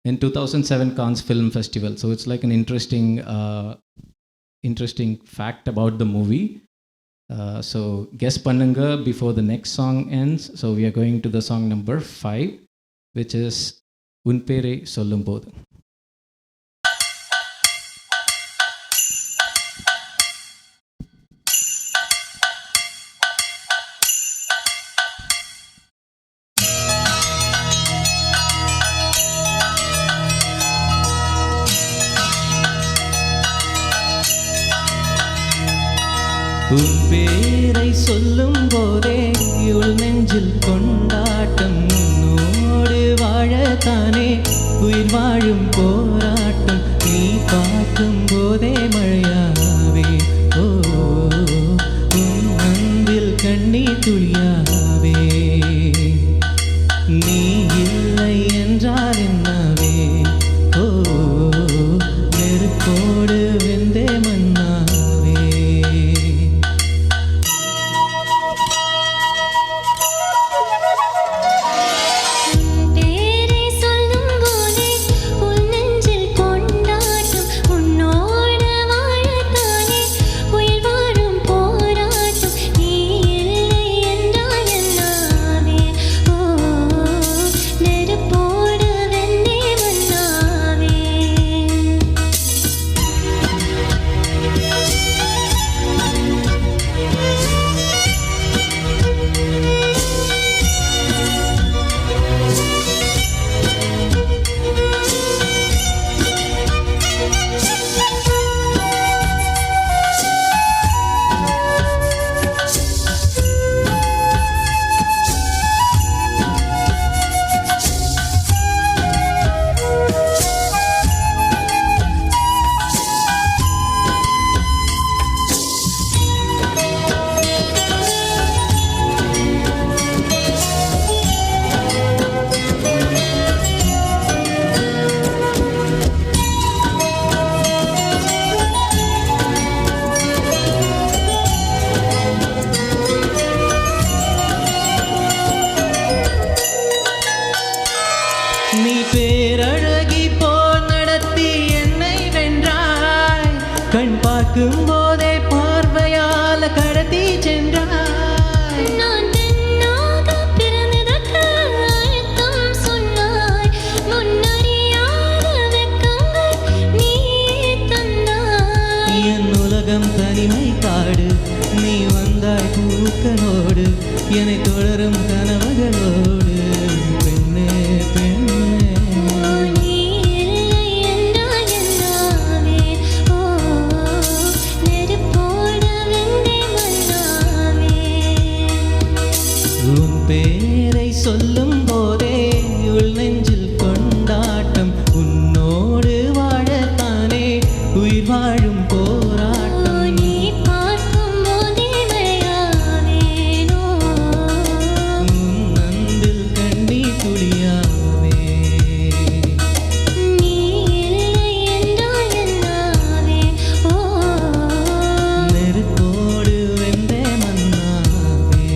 in 2007 Cannes Film Festival. So it's like an interesting fact about the movie. So guess pannunga before the next song ends. So we are going to the song number 5, which is Un Pere Sollumbodhu. உன் பேரை சொல்லும் போதே உள் நெஞ்சில் கொண்டாட்டம் உன்னோடு வாழத்தானே உயிர் வாழும் போராட்டம் நீ பார்க்கும் போதே மழையாவே ஓ உன் அன்பில் கண்ணீர் துளியாவே நீ இல்லை என்றால் என்னவே ஓ நெருப்போடு வெந்தே மண்ணாவே பேரை சொல்லும் போதே உன் நெஞ்சில் கொண்டாட்டம் உன்னோடு வாழத்தானே உயிர் வாழும் போராட்டம் நீ இல்லை என்றால் என்னாவே ஓ நெருப்போடு வெந்தே மண்ணாவே நீ பேரழகி போல் நடத்தி என்னை வென்றாய் கண் பார்க்கும் போதே பார்வையால கடத்தி சென்றாய் நான் பெண்ணாக பிறந்ததற்கு அழுத்தம் சொன்னாய் முன்னறியாத வெட்கங்கள் நீ தந்தாய் என் உலகம் தனிமை காடு நீ வந்தாய் பூக்களோடு என்னை தொடரும் கனவுகளோடு பெண்ணே பெண்ணே நீ இல்லை என்றால் என்னாவே ஓ நெருப்போடு வெந்தே மண்ணாவே உன் பேரை சொல்லும் போதே உள் நெஞ்சில் கொண்டாட்டம் உன்னோடு வாழத்தானே உயிர் வாழும் போராட்டம் நீ பார்க்கும் போதே மழையாவேனோ உன் அன்பில் கண்ணீர் துளியாவே நீ இல்லை என்றால் என்னாவே ஓ நெருப்போடு வெந்தே மண்ணாவே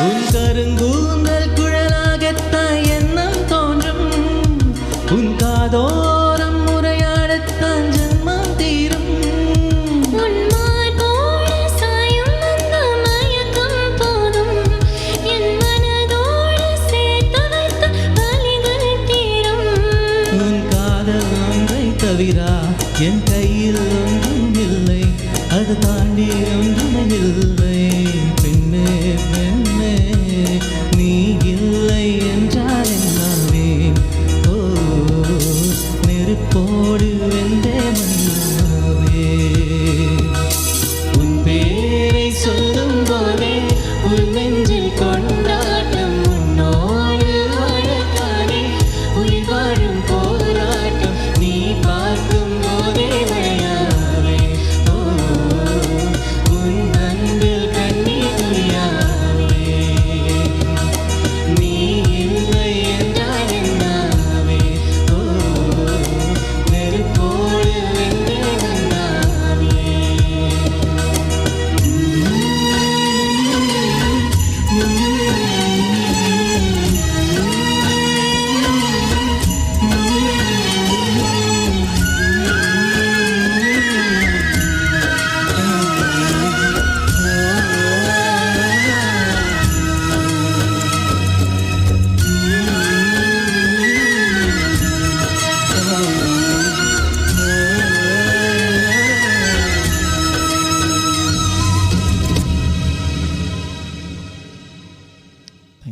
உன் கருங்கூந்தல் குழலாகத்தான் எண்ணம் தோன்றும் உன் காதோரம் முறையாடத்தான் ஜென்மம் தீரும் உன் மார்போடு சாயும் அந்த மயக்கம் போதும் என் மனதோடு சேர்த்து வைத்த வலிகள் தீரும் உன் காதல் ஒன்றை தவிரா என் கையில் ஒன்றும் இல்லை அது தாண்டி ஒன்றுமே இல்லை பெண்ணே பெண்ணே நீ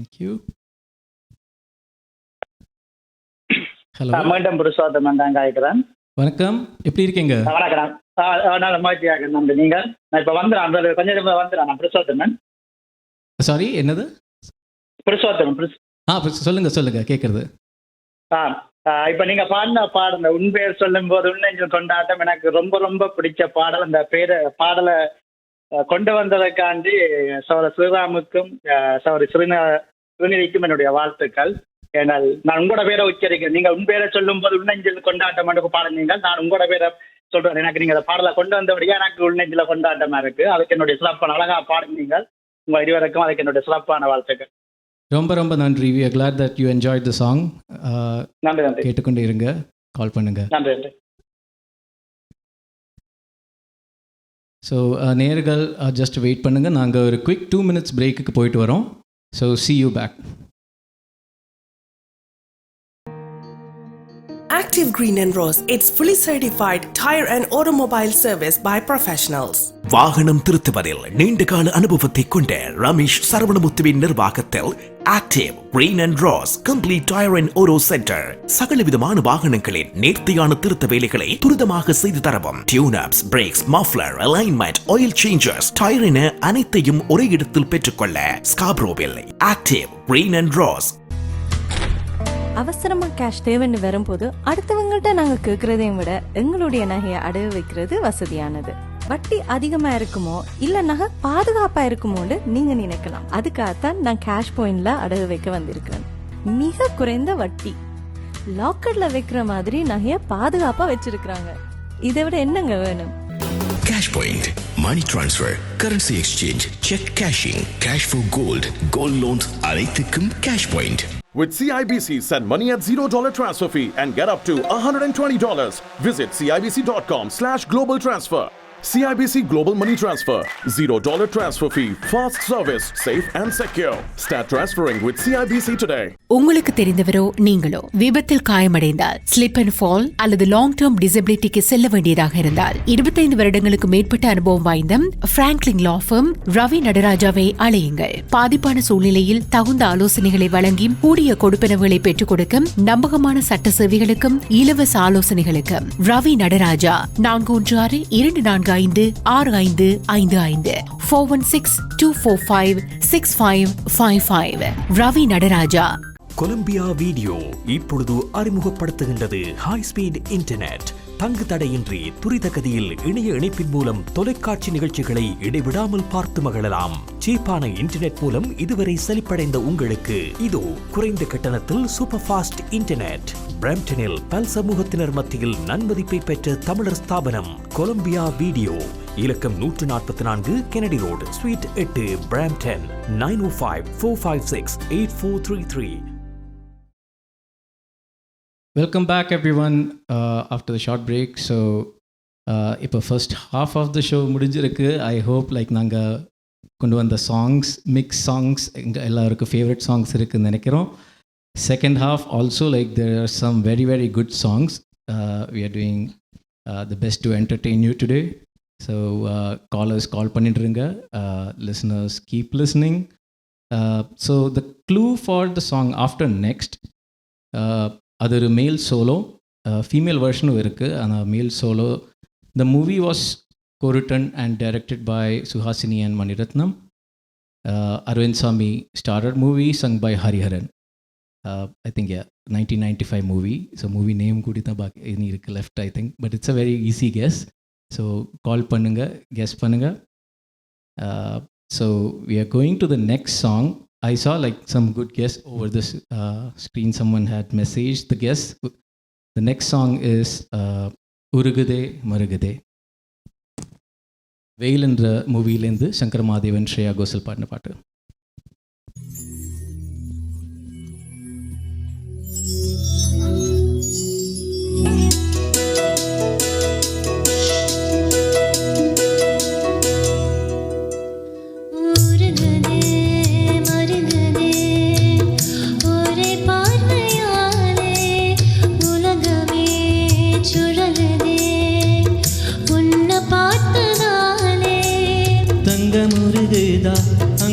தேங்க்யூ. ஹலோ, மீண்டும் புருஷோத்தமன் தான் காய்க்கிறேன். வணக்கம், எப்படி இருக்கீங்க? வணக்கம். நல்ல மகிழ்ச்சியாக நன்றி. நீங்கள் நான் இப்போ வந்துடுறேன், கொஞ்சம் நேரம் வந்துடுறேன். நான் புருஷோத்தமன். சாரி, என்னது? புருஷோத்தமன். சொல்லுங்க கேட்குறது. இப்போ நீங்கள் பாடின உன் பேர் சொல்லும் போது உன்னெஞ்சில் கொண்டாட்டம் எனக்கு ரொம்ப ரொம்ப பிடிச்ச பாடல். அந்த பாடலை கொண்டு வந்ததற்காண்டி சகோதர ஸ்ரீராமுக்கும் சகோதரி ஸ்ரீநிதிக்கும் என்னுடைய வாழ்த்துக்கள். ஏனால் நான் உங்களோட பேரை உச்சரிக்கிறேன். நீங்கள் உன் பேரை சொல்லும் போது உன்னெஞ்சில் கொண்டாட்டம் எனக்கு பாடுனீங்க. நான் உங்களோட பேரை சொல்கிறேன். எனக்கு நீங்கள் அந்த பாடலை கொண்டு வந்தபடியா எனக்கு உன்னெஞ்சில் கொண்டாட்டமாக இருக்குது. அதுக்கு என்னுடைய சிறப்பான அழகாக பாடுனீங்க. உங்கள் இருவருக்கும் அதுக்கு என்னுடைய சிறப்பான வாழ்த்துக்கள். ரொம்ப ரொம்ப நன்றி. We are glad that you enjoyed the song. நன்றி. கேட்டுக்கொண்டே இருங்க, கால் பண்ணுங்க. நன்றி. ஸோ நேர்கள் ஜஸ்ட் வெயிட் பண்ணுங்கள், நாங்கள் ஒரு குவிக் 2 minutes பிரேக்குக்கு போயிட்டு வரோம். So see you back. Active Green and Rose, it's fully certified tire and automobile service by professionals. வாகனம் திருத்துவதில் நீண்டகால அனுபவத்தை கொண்ட ரமேஷ் சரவணமுத்துவின் நிர்வாகத்தில் active green and Ross complete tyre and auto centre சகல விதமான வாகனங்களின் நேர்த்தியான திருத்த வேலைகளை துரிதமாக செய்து தரவும். Tune ups, brakes, muffler, alignment, oil changers, tyre என அனைத்தையும் ஒரே இடத்தில் பெற்றுக்கொள்ள ஸ்காப்ரோவில் ஆக்டிவ் கிரீன் அண்ட் ரோஸ். அவசரமா கேஷ் தேவைன்னு வரும்போது அடுத்தவங்கள்ட்ட நாங்க கேட்கறதையும் விட எங்களுடைய நகையை அடகு வைக்கிறது வசதியானது. வட்டி அதிகமா இருக்குமோ இல்ல நகை பாதுகாப்பா இருக்குமோன்னு நீங்க நினைக்கலாம். அதுக்காகத்தான் நான் கேஷ் பாயிண்ட்ல அடகு வைக்க வந்திருக்கிறேன். மிக குறைந்த வட்டி, லாக்கர்ல வைக்கிற மாதிரி நகைய பாதுகாப்பா வச்சிருக்காங்க. இதை விட என்னங்க வேணும்? Cash point, money transfer, currency exchange, cheque cashing, cash for gold, gold loans அனைத்துக்கும் cash point. With CIBC, send money at $0 transfer fee and get up to $120. Visit cibc.com/global transfer. CIBC Global Money Transfer. $0 transfer fee. Fast service. Safe and secure. Start transferring with CIBC today. உங்களுக்கு தெரிந்தவரோ நீங்களோ விபத்தில் காயமடைந்தால், slip and fall அல்லது long term டிசபிலிட்டிக்கு செல்ல வேண்டியதாக இருந்தால் 25 வருடங்களுக்கு மேற்பட்ட அனுபவம் வாய்ந்த பிராங்க்லின் லா ஃபர்ம் ரவி நடராஜாவை அழையுங்கள். பாதிப்பான சூழ்நிலையில் தகுந்த ஆலோசனைகளை வழங்கி கூடிய கொடுப்பனவுகளை பெற்றுக் கொடுக்கும் நம்பகமான சட்ட சேவைகளுக்கும் இலவச ஆலோசனைகளுக்கும் ரவி நடராஜா 413-445-6555 416-245-6555. ரவி நடராஜா. கொலம்பியா வீடியோ இப்பொழுது அறிமுகப்படுத்துகின்றது ஹை ஸ்பீட் இன்டர்நெட். தங்கு தடையின்றி துரித கதியில் இணைய இணைப்பின் மூலம் தொலைக்காட்சி நிகழ்ச்சிகளை இடைவிடாமல் பார்த்து மகிழலாம். சீப்பான இன்டர்நெட் மூலம் இதுவரை செழிப்படைந்த உங்களுக்கு இதோ குறைந்த கட்டணத்தில் சூப்பர் ஃபாஸ்ட் இன்டர்நெட். பிரம்டனில் பல் சமூகத்தினர் மத்தியில் நன்மதிப்பை பெற்ற தமிழர் ஸ்தாபனம் கொலம்பியா வீடியோ. இலக்கம் 144 Kennedy road, suite 8, Brampton. 905-456-8433. Welcome back everyone after the short break. So இப்போ first half of the show முடிஞ்சிருக்கு. ஐ ஹோப் லைக் நாங்கள் கொண்டு வந்த சாங்ஸ், மிக்ஸ் சாங்ஸ், எங்கள் எல்லாருக்கும் ஃபேவரட் சாங்ஸ் இருக்குதுன்னு நினைக்கிறோம். Second half also like there are some very very good songs. We are doing the best to entertain you today. So callers call பண்ணிட்டுருங்க, listeners keep listening. So the clue for the song after next, அது ஒரு male solo, female வெர்ஷனும் இருக்குது. ஆனால் male solo. The movie was co-written and directed by Suhasini and Maniratnam. Arvind Sami starred movie, sung by Hariharan. I think 1995 movie. So movie name kudi tha baki ni irukku left I think, but it's a very easy guess. So call pannunga, guess pannunga. So we are going to the next song. I saw like some good guess over this screen. Someone had messaged the guess. The next song is Urugade Marugade. வெயில் என்ற மூவியிலேருந்து சங்கர் மாதேவன், ஸ்ரேயா கோஷல் பாடின பாட்டு.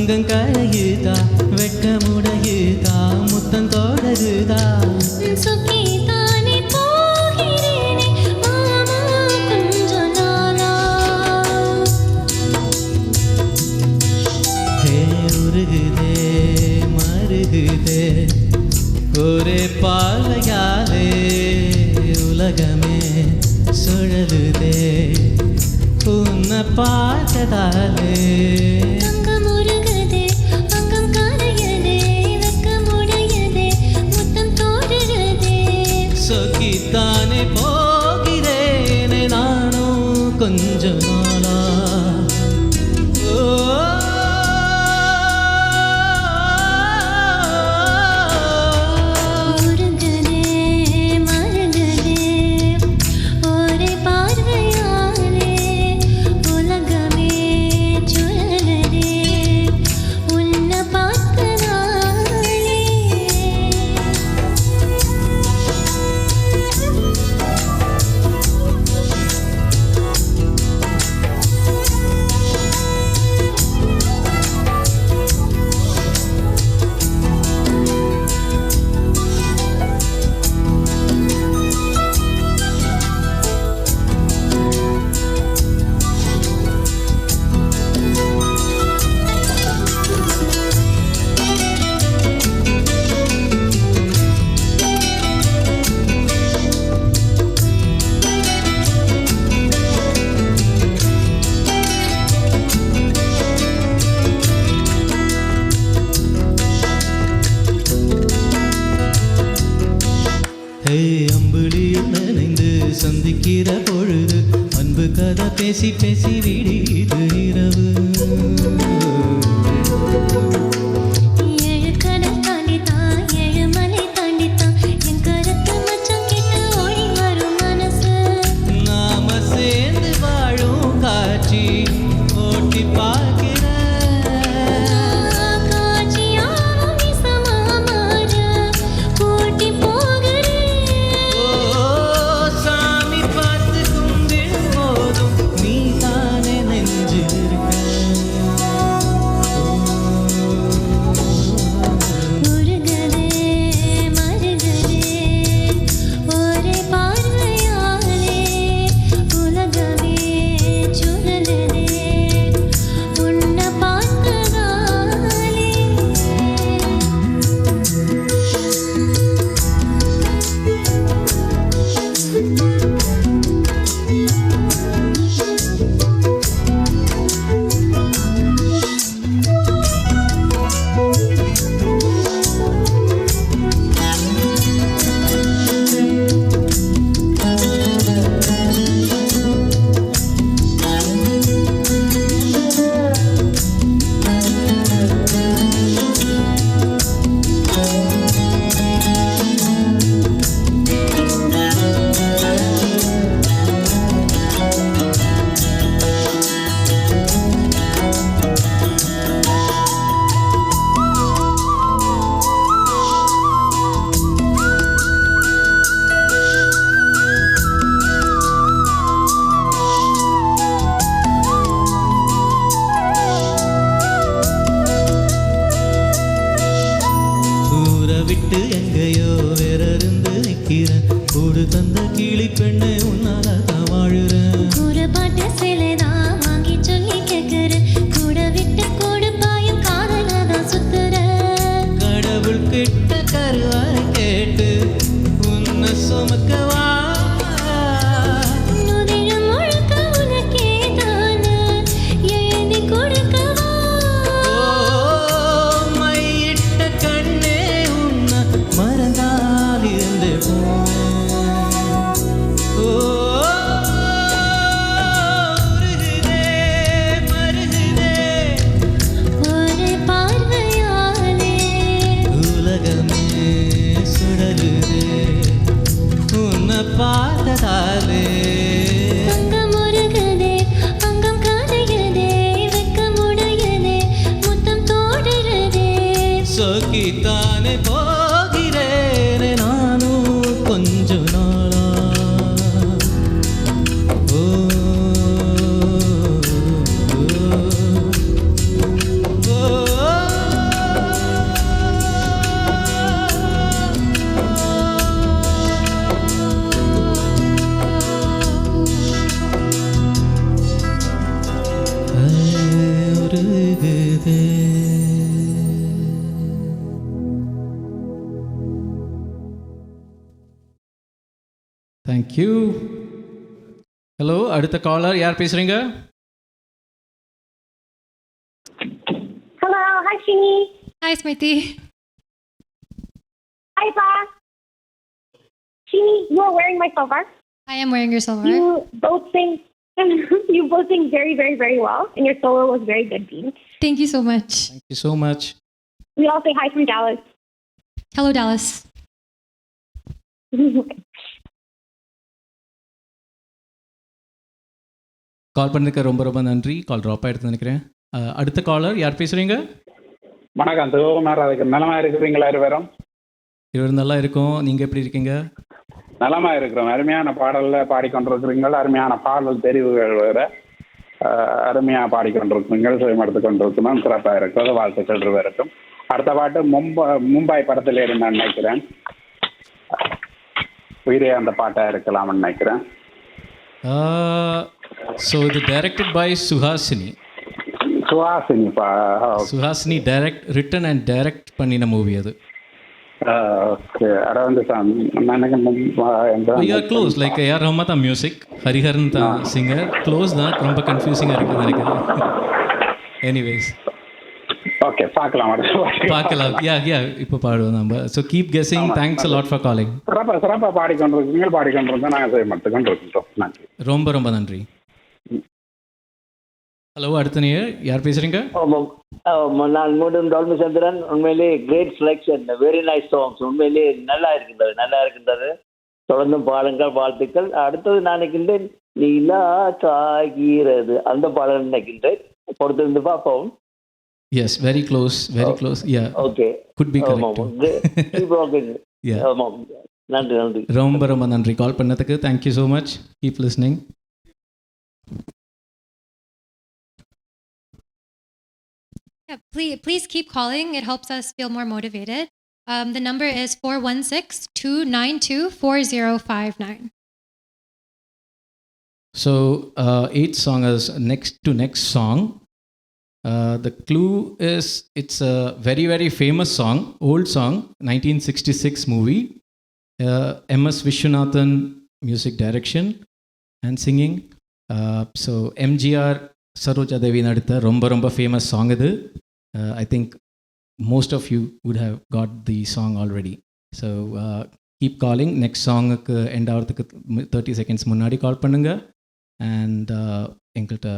அங்கம் கரையுதா வெட்கமுடையுதா முத்தம் தொடருதா சுக்கி தானே போகிறேனே மாமா கொஞ்ச நாளா ஹே உருகுதே மருகுதே ஒரே பார்வையாலே உலகமே சுழலுதே உன்னை பார்த்ததாலே அங்கம் உருகுதே அங்கம் கரையுதே வெட்கமுடையுதே முத்தம் தோடுறதே சொக்கித்தானே போகிறேனே நானும் கொஞ்ச நாளா உருகுதே மருகுதே ஒரே பார்வையாலே உலகமே சுழலுதே உன்னை பார்த்ததாலே ஹே அம்புலியில் நனைந்து சந்திக்கிற பொழுது அன்பு கதை பேசி பேசி விடியுது இரவு ஏழு கடல் தாண்டித்தான் ஏழு மலை தாண்டித்தான் என் கருத்து மச்சம் கிட்ட ஓடி வரும் மனசு நாம சேர்ந்து வாழும் காட்சி ஓட்டி பார்க்கிற காட்சியாவும் இசமா மாற கூட்டி போகிறேன் சாமி பார்த்து கும்பிடும் போதும் நீ தானே நெஞ்சு உருகுதே மருகுதே ஒரே பார்வையாலே உலகமே சுழலுதே உன்னை பார்த்ததாலே ஊரை விட்டு எங்கேயோ வேற இருந்து நிக்கிறேன் கூடு தந்த கிளி பெண்ணு உன்னால தான் வாழுறேன் ஒரு பாட்டு சிலைதான் வாங்கி சொல்லி கேட்கிறேன் கூட விட்டு கூடு பாயும் காதல தான் சுத்துறேன் கடவுள் கிட்ட கருவாய் கேட்டு உன்னை சுமக்கவா நுதிரம் முழுக்க உனக்கே தானே எழுதி கொடுக்கவா மையிட்ட கண்ணே உன்னை மறந்தால் இருந்து உருகுதே மருகுதே ஒரே பார்வையாலே உலகமே சுடலுதே உன்னை பார்த்ததாலே அங்கம் உருகுதே அங்கம் கரையுதே வெட்கமுடையுதே முத்தம் தோடுறதே சொக்கித்தானே போகிறேனே நானும் கொஞ்ச நாளா ஓ ஓ, ஓ, ஓ. வருது. தேங்க்யூ. ஹலோ, அடுத்த காலர் யார் பேசுறீங்க? Hello, hi Shini. Hi Smriti. Hi Pa. Shini, you are wearing my silver. I am wearing your silver. You both sing. You both sing very, very, very well, and your solo was very good, Dean. Thank you so much. Thank you so much. We all say hi from Dallas. Hello Dallas. கால் பண்ணதுக்கு ரொம்ப ரொம்ப நன்றி. கால் drop ஆகிடுது நினைக்கிறேன். அடுத்த collar யார் பேசுகிறீங்க? வணக்கம், சிவகுமார். அதுக்கு நலமா இருக்கிறீங்களா இருவரும்? இருவரும் நல்லா இருக்கோம். நீங்கள் எப்படி இருக்கீங்க? நலமா இருக்கிறோம். அருமையான பாடல்ல பாடிக்கொண்டிருக்கிறீங்கள். அருமையான பாடல் தெரிவுகள் வேற அருமையாக பாடிக்கொண்டிருக்கிறீங்கள். சுயமெடுத்து கொண்டிருக்கணும். சிறப்பாக இருக்கிறது. வாழ்த்துக்கள் இருவருக்கும். அடுத்த பாட்டு மும்பை படத்தில் இருந்து நினைக்கிறேன். உயிரே அந்த பாட்டாக இருக்கலாம்னு நினைக்கிறேன். So இது directed by Suhasini. Suhasini written and direct பண்ணின மூவி அது. ஓகே, அரவிந்த் சாமி. We are close, like A.R. Rahman தான் மியூசிக், ஹரிஹரன் தான் சிங்கர். க்ளோஸ் தான், ரொம்ப கன்ஃபியூசிங்காக இருக்குது நினைக்கிறேன். எனிவேஸ், ஓகே, பார்க்கலாம். யா இப்போ பாடுவோம் நம்ம. So keep guessing. Thanks a lot for calling. சிறப்பாக பாடிக்கொண்டிருக்கோம். நாங்கள் செய்யப்பட்டு கொண்டிருக்கிறோம். நன்றி, ரொம்ப ரொம்ப நன்றி. ஹலோ, அடுத்த நேயர் யார் பேசுகிறீங்க? நான் மீண்டும் டால்மி சந்திரன். உண்மையிலேயே great selection, very nice songs. உண்மையிலேயே நல்லா இருக்கின்றது. தொடர்ந்து பாடுங்கள், வாழ்த்துக்கள். அடுத்தது நான் நினைக்கின்றேன் நிலா காகிறது, அந்த பாடல் நினைக்கின்றேன். பொறுத்திருந்து பார்ப்போம். Yes, very close. Yeah. Okay. Could be correct. Yeah. நன்றி. ரொம்ப ரொம்ப நன்றி கால் பண்ணதுக்கு. Thank you so much. Keep listening. Yeah, please keep calling. It helps us feel more motivated. The number is 416-292-4059. So, 8th song is next song. The clue is it's a very, very famous song, old song, 1966 movie. M.S. Vishwanathan music direction and singing. So, MGR Saroja Devi naditha romba famous song idu. I think most of you would have got the song already. So, keep calling. Next song ku end ஆகிறதுக்கு 30 seconds முன்னாடி கால் பண்ணுங்க. And எங்கள்கிட்ட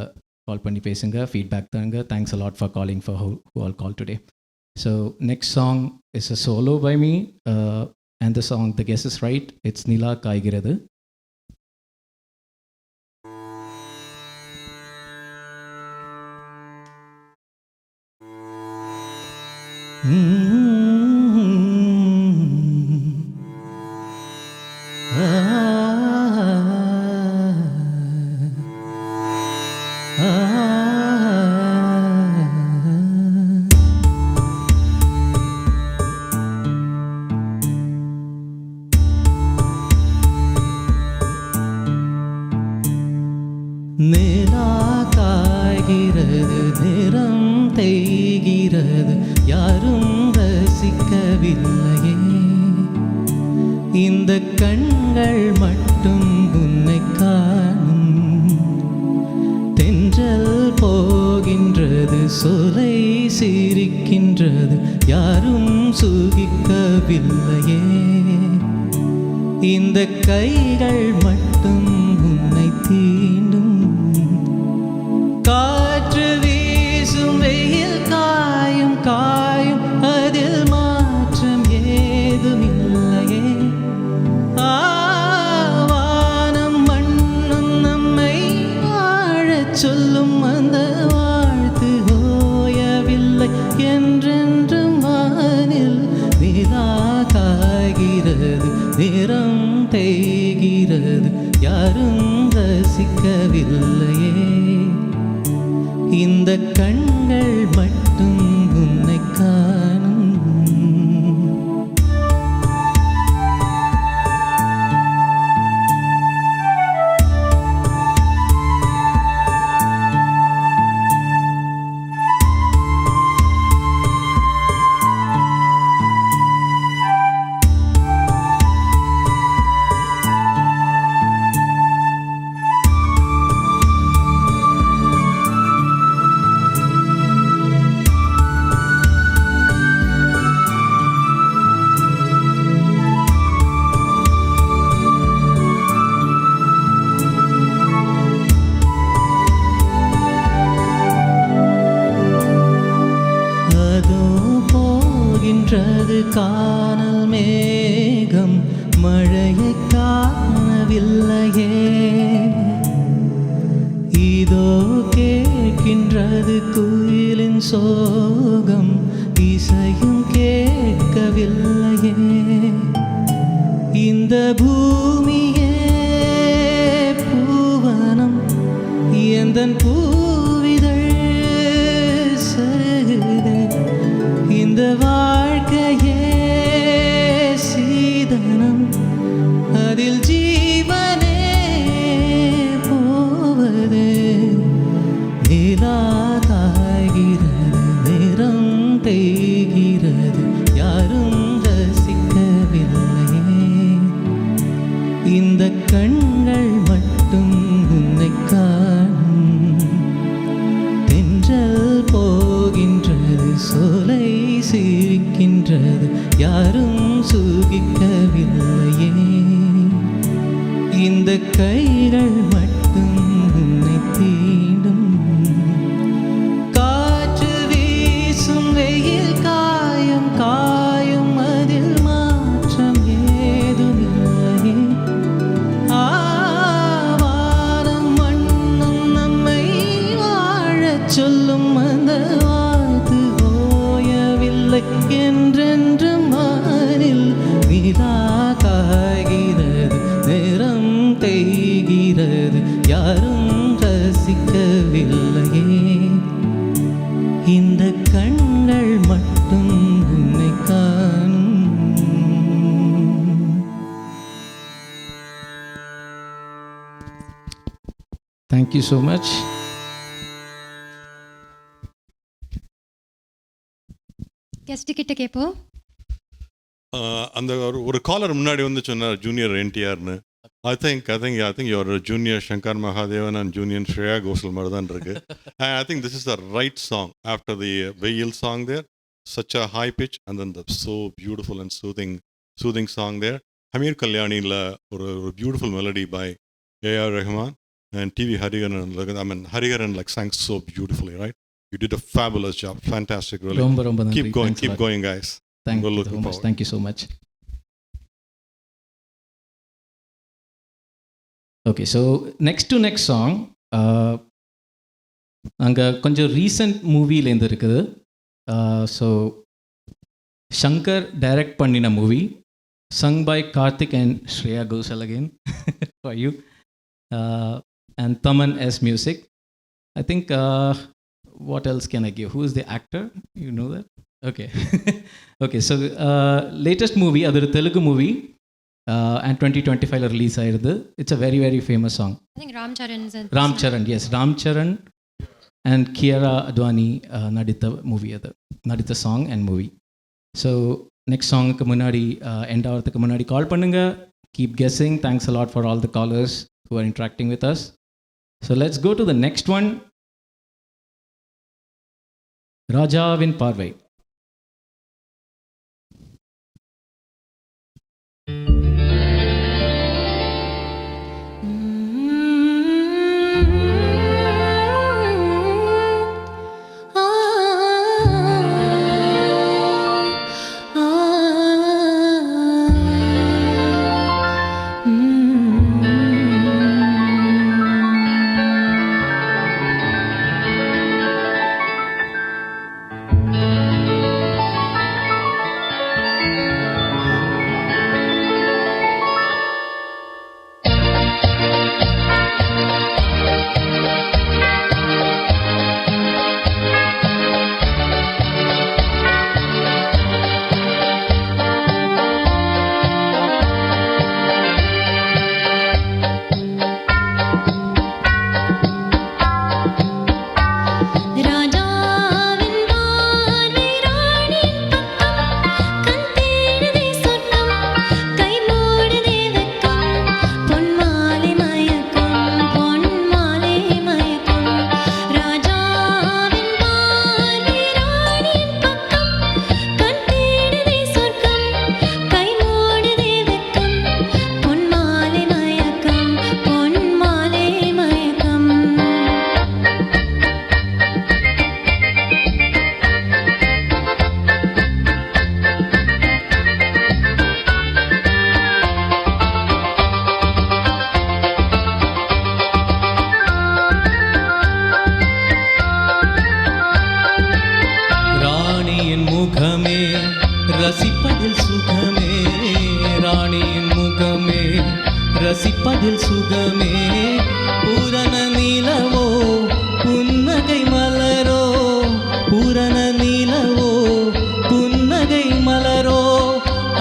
கால் பண்ணி பேசுங்க, feedback தாங்க. Thanks a lot for calling, for who all called today. So next song is a solo by me, and the song, the guess is right, it's Nila Kaigirathu. நிலா காய்கிறது, நிறம் தேய்கிறது, யாரும் ரசிக்கவில்லையே. இந்த கண்கள் மட்டும் உன்னை காணும். தென்றல் போகின்றது, சொலை சிரிக்கின்றது, யாரும் சுகிக்கவில்லையே. இந்த கைகள் மட்டும் உன்னை தீண்டும். காற்று வீசும், வெயில் காயும் காயும், அதில் மாற்றம் ஏதுமில்லையே. வானம் மண்ணும் நம்மை வாழச் சொல்லும், அந்த வாழ்த்து ஓயவில்லை. என்றென்றும் வானில் நிலா காய்கிறது, நிறம் தேய்கிறது, யாரும் ரசிக்கவில்லையே. இந்த கண்கள் மட்டும் உன்னை காணும். கேட்கின்றது காணல் மேகம் மழையை காணவில்லையே. இதோ கேட்கின்றது குயிலின் சோகம் இசையும் கேட்கவில்லையே. இந்த பூமியே பூவனம் எந்தன் பூவிதழ் சருகுதே. இந்த வாழ்க்கையே சீதனம் அதில் ஜீவனே போவது. நிலா காய்கிறது நிறம் தேய்கிறது யாரும் ரசிக்கவில்லையே. இந்த கண்கள் மட்டும் உன்னை காணும். தென்றல் போகின்றது சோலை சிரிக்கின்றது யாரும் சுகிக்கவில்லையே. இந்த கைகள் மட்டும் உன்னை தீண்டும். காற்று வீசும் வெயில் காயும் காயும் அதில் மாற்றம் ஏதுமில்லையே. வானம் மண்ணும் நம்மை வாழச் சொல்லும் அந்த வாழ்த்து ஓயவில்லை. என்றென்றும் வானில் நிலா காய்கிறது நிறம் தேய்கிறது யாரும் ரசிக்கவில்லையே. இந்த கண்கள் மட்டும் உன்னை காணும். Thank you so much. Guest கிட்ட கேட்போம். அந்த ஒரு காலர் முன்னாடி வந்து சொன்னார் ஜூனியர் என்டிஆர்னு. I think your junior Shankar Mahadevan and junior Shreya Ghoshal மாதிரி தான் இருக்கு. I think this is the right song after the Veyil song there. Such a high pitch and then the so beautiful and soothing song there. Amir Kalyani'la ஒரு beautiful melody by A.R. Rahman and T.V. Hariharan. I mean Hariharan like sang so beautifully, right? You did a fabulous job. Fantastic, really. Romba keep going guys. Thank you so much. Thank you so much. Okay, so next song அங்கே கொஞ்சம் recent மூவிலேருந்து இருக்குது. So Shankar direct பண்ணின movie sung by Karthik and Shreya Ghoshal again for you and Thaman S music. I think what else can I give? Who is the actor? You know that? Okay. Okay, so latest movie, other Telugu movie, and 2025 release ஆயிருது. It's a very very famous song. I think Ram Charan, yes, Ram Charan and Kiara Advani naditha song and movie. So next song ku munadi end avradhukku munadi call pannunga. Keep guessing. Thanks a lot for all the callers who are interacting with us. So let's go to the next one. ராஜாவின் பார்வை. ராணியின் முகமே ரசிப்பதில் சுகமே, ராணியின் முகமே ரசிப்பதில் சுகமே. பூரண நிலவோ புன்னகை மலரோ, பூரண நிலவோ புன்னகை மலரோ,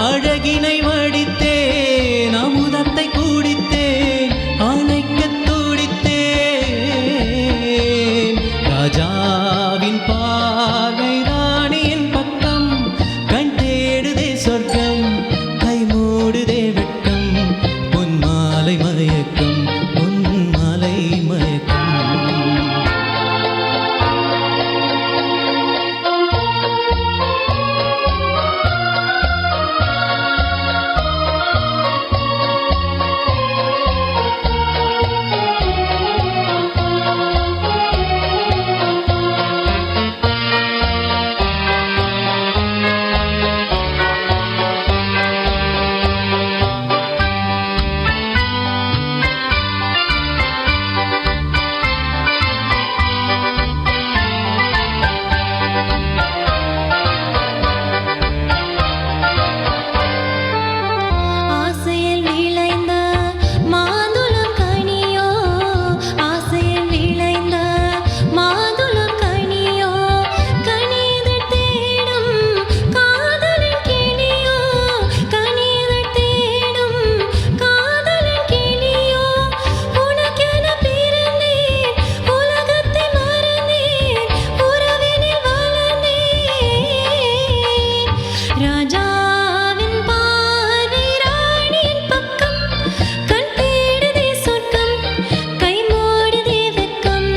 அழகினை வடித்தேன் அமுதத்தை குடித்தேன் அணைக்கத் துடித்தேன். ராஜாவின் பார்வை ராணியின் பக்கம், கண் தேடுதே சொர்க்கம் கை மூடுதே வெட்கம். பொன்மாலை மயக்கம் பொன்மாலை மயக்கம். ஆசையில் விளைந்த மாதுளம் கனியோ, ஆசையில் விளைந்த மாதுளம் கனியோ, கனிதழ் தேடும் காதலின் கிளியோ, கனிதழ் தேடும் காதலின் கிளியோ. உனக்கென பிறந்தேன் உலகத்தை மறந்தேன் உறவினில் வளர்ந்தேன். ராஜாவின் பார்வை ராணியின் பக்கம், கண் தேடுதே சொர்க்கம் கை மூடுதே வெட்கம்.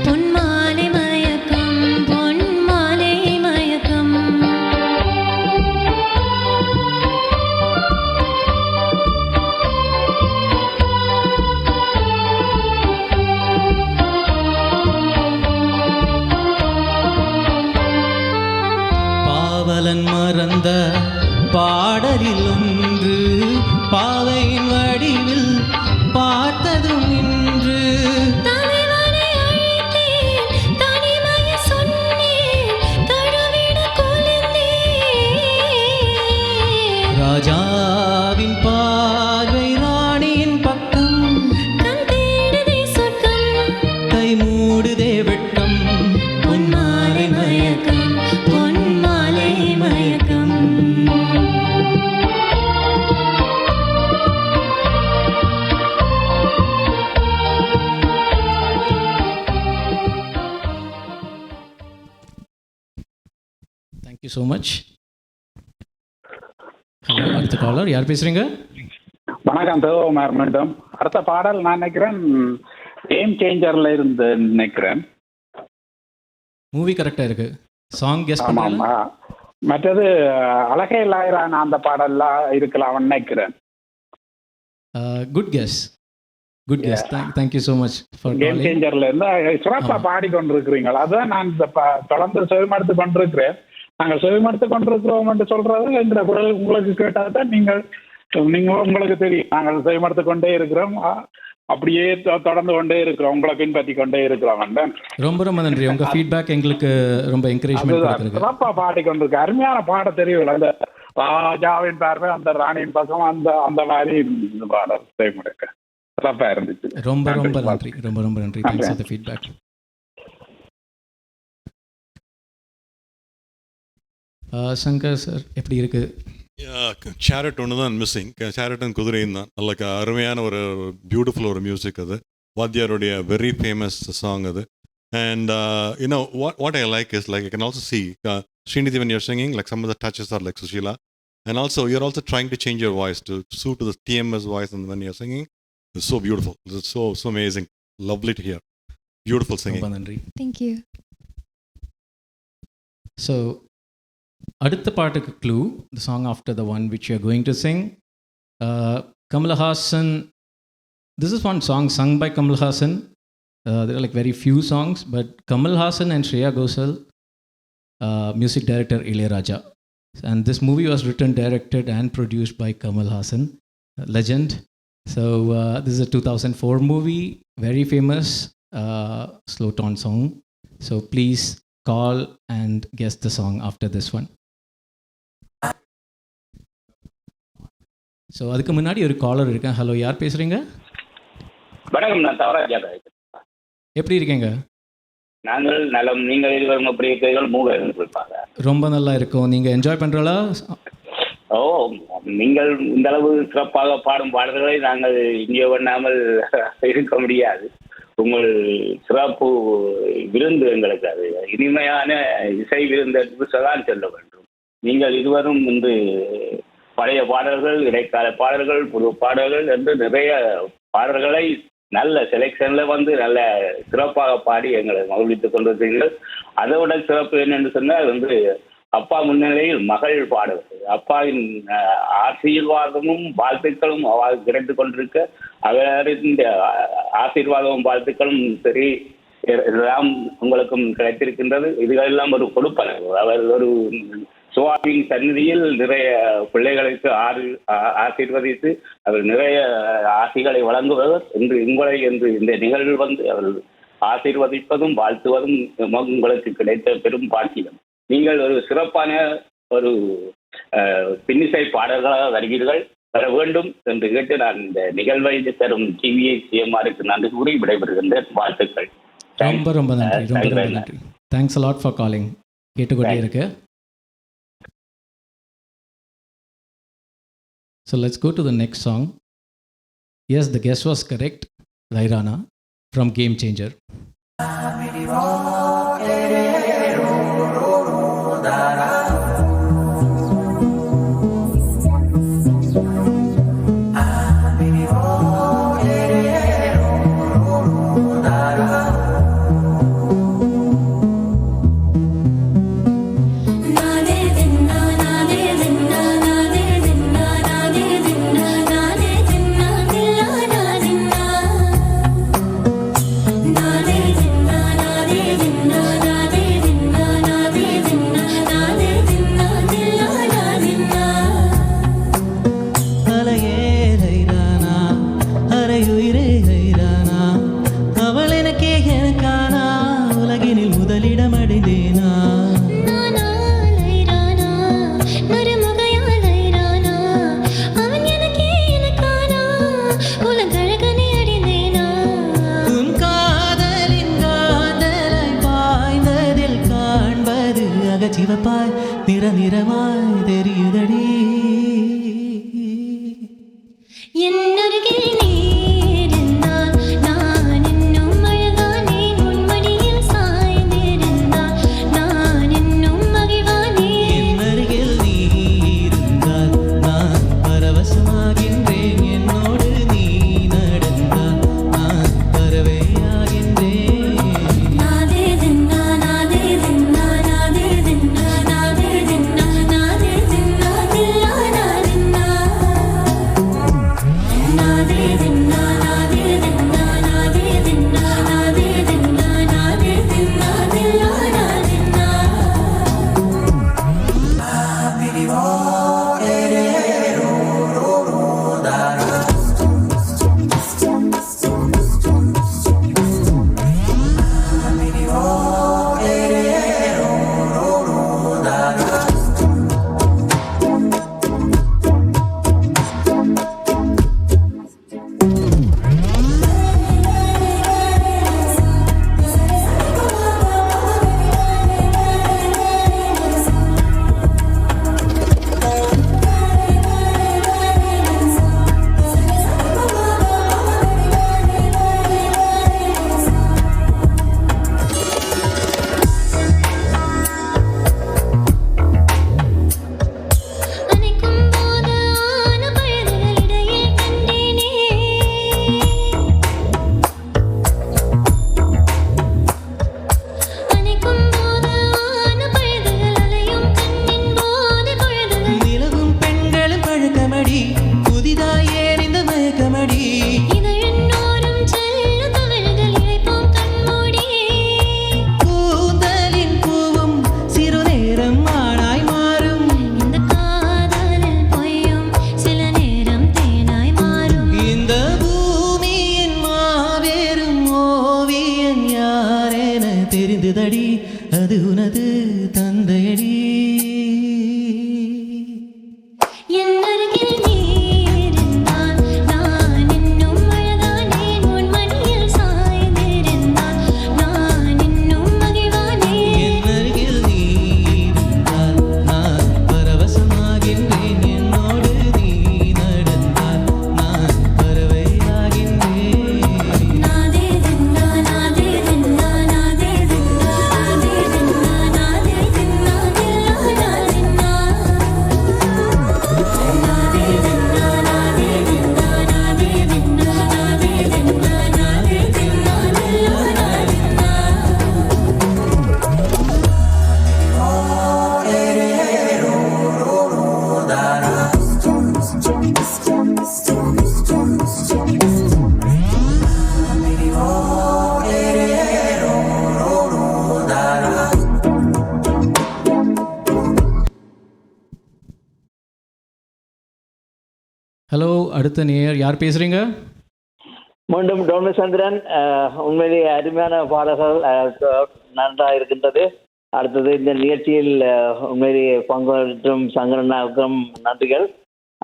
பொன்மாலை மயக்கம் பொன்மாலை மயக்கம். பாவலன் மறந்த பாடலில் ஒன்று, பாவையின் வடிவில் பார்த்ததும் இன்று. தலைவனை அழைத்தேன் தனிமையை சொன்னேன் தழுவிட கொழுந்தேன். ராஜாவின் பார்வை ராணியின் பக்கம், கண் தேடுதே சொர்க்கம் கை மூடுதே வெட்கம். பொன்மாலை மயக்கம் பொன்மாலை மயக்கம். Thank you so much. ஹலோ, அடுத்த காலர் யார் பேசுகிறீங்க? வணக்கம் தேவகுமார் மேடம். அடுத்த பாடல் நான் நினைக்கிறேன் கேம் சேஞ்சர்ல இருந்து நினைக்கிறேன். மூவி கரெக்டாக இருக்கு. சாங் கெஸ் ஆமாம். பண்ணுறீங்களா? மற்றது அழகே லாயிரான அந்த பாடல்லாம் இருக்கலாம் நினைக்கிறேன். Good guess, good guess. Thank you so much for game சேஞ்சர்ல இருந்து சிறப்பா பாடிக்கொண்டிருக்கிறீங்களா? அதான் நான் இந்த தொடர்ந்து செவிமடுத்து கொண்டிருக்கிறேன். நாங்கள் செவிமடுத்து கொண்டிருக்கிறோம் என்று சொல்றது என்ற குரல் உங்களுக்கு கேட்டால் தான் நீங்கள் உங்களுக்கு தெரியும். நாங்கள் செவிமடுத்து கொண்டே இருக்கிறோம், அப்படியே தொடர்ந்து கொண்டே இருக்கிறோம், உங்களை பின்பற்றி கொண்டே இருக்கிறோம். ரொம்ப ரொம்ப நன்றி. உங்கள் ஃபீட்பேக் எங்களுக்கு ரொம்ப என்கரேஜ்மெண்ட் கொடுத்துருக்கு. சிறப்பா பாடிக்கொண்டிருக்கு. அருமையான பாட தெரியல. அந்த ராஜாவின் பார்வை அந்த ராணியின் பக்கம் அந்த அந்த மாதிரி பாடல் செய்முறைக்கு சிறப்பா இருந்துச்சு. ரொம்ப ரொம்ப நன்றி. ரொம்ப ரொம்ப நன்றி. Thanks for the feedback. Shankar sir எப்படி இருக்கு? சேரட் ஒன்று தான் மிஸ்ஸிங். சேரட் அண்ட் குதிரையும் தான் நல்ல அருமையான ஒரு பியூட்டிஃபுல் ஒரு மியூசிக் அது. வாத்தியாருடைய வெரி ஃபேமஸ் சாங் அது. And what I like is, like, I can also see Srinidhi when you're singing, like some of the touches are like Sushila, and also you're also trying to change your voice to suit to the TMS voice, and when you're singing, it's so beautiful. It's so amazing. Lovely to hear. Beautiful singing. Thank you. So, அடுத்த பாட்டுக்கு clue, the song after the one which you're going to sing. Kamal Haasan, this is one song sung by Kamal Haasan. There are like very few songs, but Kamal Haasan and Shreya Ghosal, music director Ilayaraja. And this movie was written, directed and produced by Kamal Haasan, legend. So this is a 2004 movie, very famous slow tone song. So please call and guess the song after this one. So அதுக்கு முன்னாடி ஒரு collar இருக்கேன். Hello, யார் பேசுகிறீங்க? வணக்கம், நான் தவராஜா. எப்படி இருக்கீங்க? நாங்கள் நலம். நீங்கள் இருவரும் எப்படி இருக்கிறீர்கள்? மூவர் இருப்பாங்க. ரொம்ப நல்லா இருக்கும். நீங்கள் என்ஜாய் பண்ணுறீங்களா? ஓ, நீங்கள் இந்த அளவு சிறப்பாக பாடும் பாடல்களை நாங்கள் இங்கே பண்ணாமல் இருக்க முடியாது. உங்கள் சிறப்பு விருந்து எங்களுக்கு அது இனிமையான இசை விருந்து என்று தான் சொல்ல வேண்டும். நீங்கள் இருவரும் இன்று பழைய பாடல்கள், இடைக்கால பாடல்கள், புது பாடல்கள் என்று நிறைய பாடல்களை நல்ல செலெக்ஷனில் வந்து நல்ல சிறப்பாக பாடி எங்களை மகிழ்வித்துக் கொண்டிருக்கிறீர்கள். அதை விட சிறப்பு என்னென்று சொன்னால் வந்து அப்பா முன்னிலையில் மகள் பாடுவது, அப்பாவின் ஆசீர்வாதமும் வாழ்த்துக்களும் அவள் கிடைத்து கொண்டிருக்க, அவரின் ஆசீர்வாதமும் வாழ்த்துக்களும் சரி எல்லாம் உங்களுக்கும் கிடைத்திருக்கின்றது. இதுகளெல்லாம் ஒரு கொடுப்பனவு. அவர் ஒரு சுவாமியின் சந்நிதியில் நிறைய பிள்ளைகளுக்கு ஆசீர்வதித்து அவர் நிறைய ஆசிகளை வழங்குவவர் என்று உங்களை என்று இந்த நிகழ்வில் வந்து அவர் ஆசீர்வதிப்பதும் வாழ்த்துவதும் உங்களுக்கு கிடைத்த பெரும் பாக்கியம். நீங்கள் ஒரு சிறப்பான ஒரு பின்னிசை பாடல்களாக வருகிறீர்கள், வர வேண்டும் என்று கேட்டு நான் இந்த நிகழ்வை தரும் டிவிஐ சிஎம்ஆருக்கு நன்றி கூறி விடைபெறுகின்ற வாழ்த்துக்கள். ரொம்ப ரொம்ப நன்றி. ரொம்ப ரொம்ப நன்றி. Thanks a lot for calling. கேட்டுக்கொண்டே இருக்கு. So let's go to the next song. Yes, the guess was correct. Rairana from Game Changer. சிவப்பாய் நிறமாய் தெரியுதடி என்னருகில் நீ இருந்தால் நான் இன்னும் அழகானே, உன்மடியில் சாய்ந்திருந்தால் நான் இன்னும் மகிழ்வானே. என்னருகில் நீ இருந்தால் நான் பரவசமாகின்றேன், என்னோடு நீ நடந்தால் நான் பறவையாகின்றேன். நாதே தின்னா நாதே தின்னா நாதே தின்னா நாதே தின்னா நாதே தின்னா தில்லா நாதின்னா நாதே ஹலோ, அடுத்த நேயர் யார் பேசுகிறீங்க? மீண்டும் டோமிசந்திரன். உண்மையிலேயே அருமையான பாடல்கள் நன்றாக இருக்கின்றது. அடுத்தது இந்த நிகழ்ச்சியில் உண்மையிலேயே பங்கேற்றும் சங்கரனாவுக்கும் நன்றிகள்.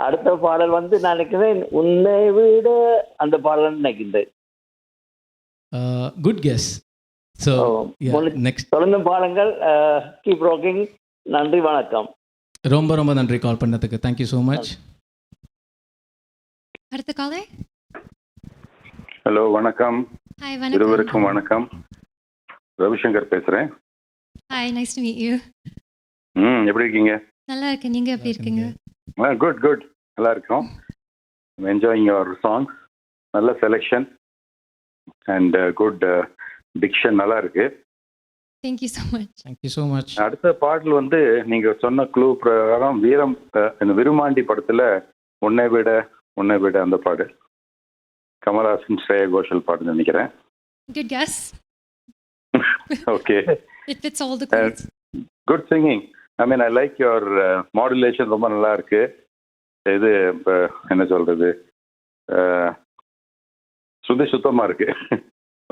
அடுத்த பாடல் வந்து நான் நினைக்கிறேன் உன்னை விட அந்த பாடல் நினைக்கின்றேன். Good guess. ஸோ நெக்ஸ்ட் தொடர்ந்து பாருங்கள். Keep rocking. நன்றி, வணக்கம். ரொம்ப ரொம்ப நன்றி கால் பண்ணதுக்கு. Thank you so much. அடுத்த காலர். ஹலோ, வணக்கம். ஹாய், வணக்கம். இருவருக்கும் வணக்கம். ரவிசங்கர் பேசுகிறேன். Hi, nice to meet you. எப்படி இருக்கீங்க? நல்லா இருக்கேன். நீங்கள் எப்படி இருக்கீங்க? குட் குட், நல்லா இருக்கோம். Enjoying your songs. நல்ல செலெக்ஷன் அண்ட் குட் டிக்ஷன், நல்லா இருக்கு. Thank you so much. Thank you so much. அடுத்த பாடல் வந்து நீங்கள் சொன்ன க்ளூ பிரகாரம் வீரம் இந்த விருமாண்டி படத்தில் உன்னை விட அந்த பாடு கமல்ஹாசன் ஸ்ரேயா கோஷல் பாடுன்னு நினைக்கிறேன். Good guess. Okay. It fits all the codes. Good singing. I mean, I like your modulation, ரொம்ப நல்லா இருக்கு. இது என்ன சொல்றது, சுத்தமாக இருக்கு.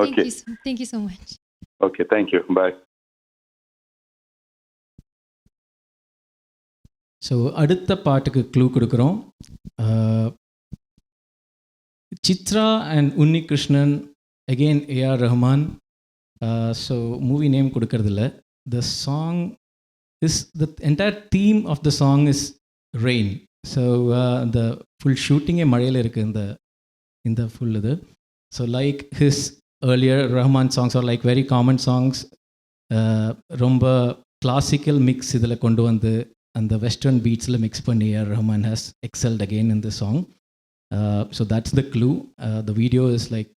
Okay, thank you so much. Okay, thank you, bye. So அடுத்த பாட்டுக்கு க்ளூ கொடுக்குறோம். Chitra and Unni Krishnan, again AR Rahman. So movie name கொடுக்கறதில்ல. The song is, the entire theme of the song is rain. So the full ஷூட்டிங்கே மழையில் இருக்குது இந்த ஃபுல் இது. So like his earlier Rahman songs are like very common songs. ரொம்ப classical mix இதில் கொண்டு வந்து அந்த வெஸ்டர்ன் பீட்ஸில் மிக்ஸ் பண்ணி Rahman has excelled again in the song. So that's the clue. The video is like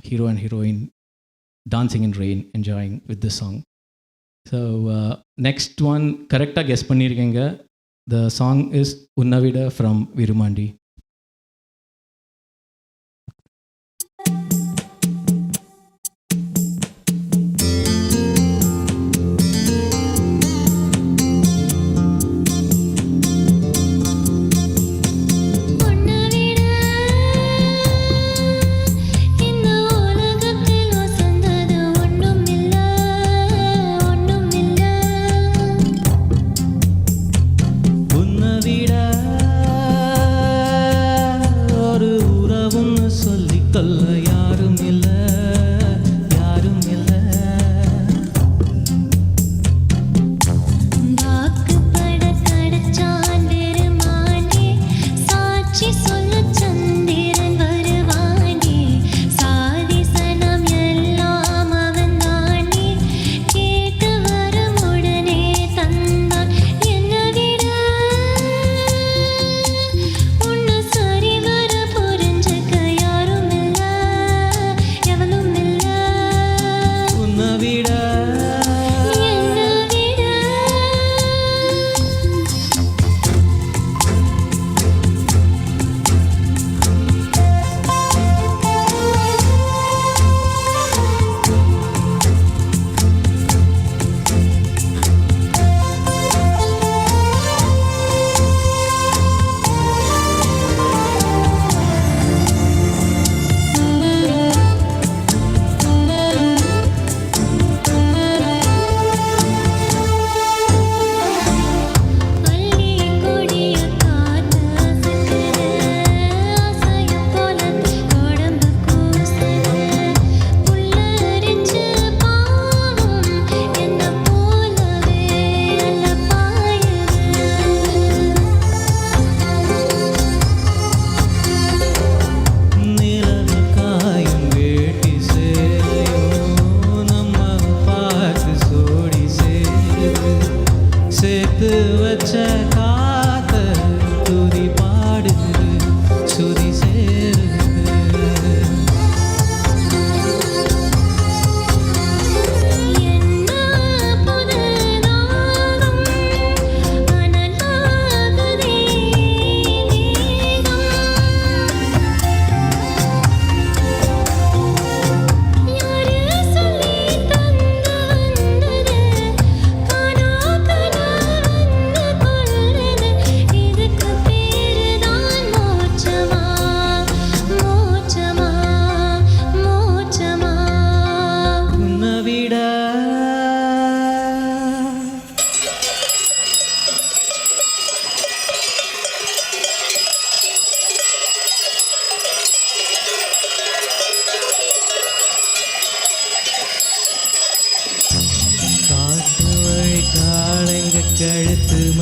hero and heroine dancing in rain, enjoying with the song. So next one கரெக்டாக guess பண்ணியிருக்கீங்க. The song is Unnavida from Virumandi. கொள்ளே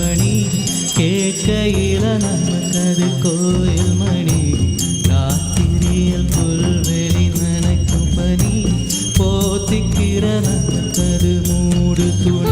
மணி கேட்கையில நமக்கு அது கோயில் மணி ராத்திரியில் புல்வெளி நனைக்கும் பனி போத்திக்கிற நமக்கு அது மூடு துணி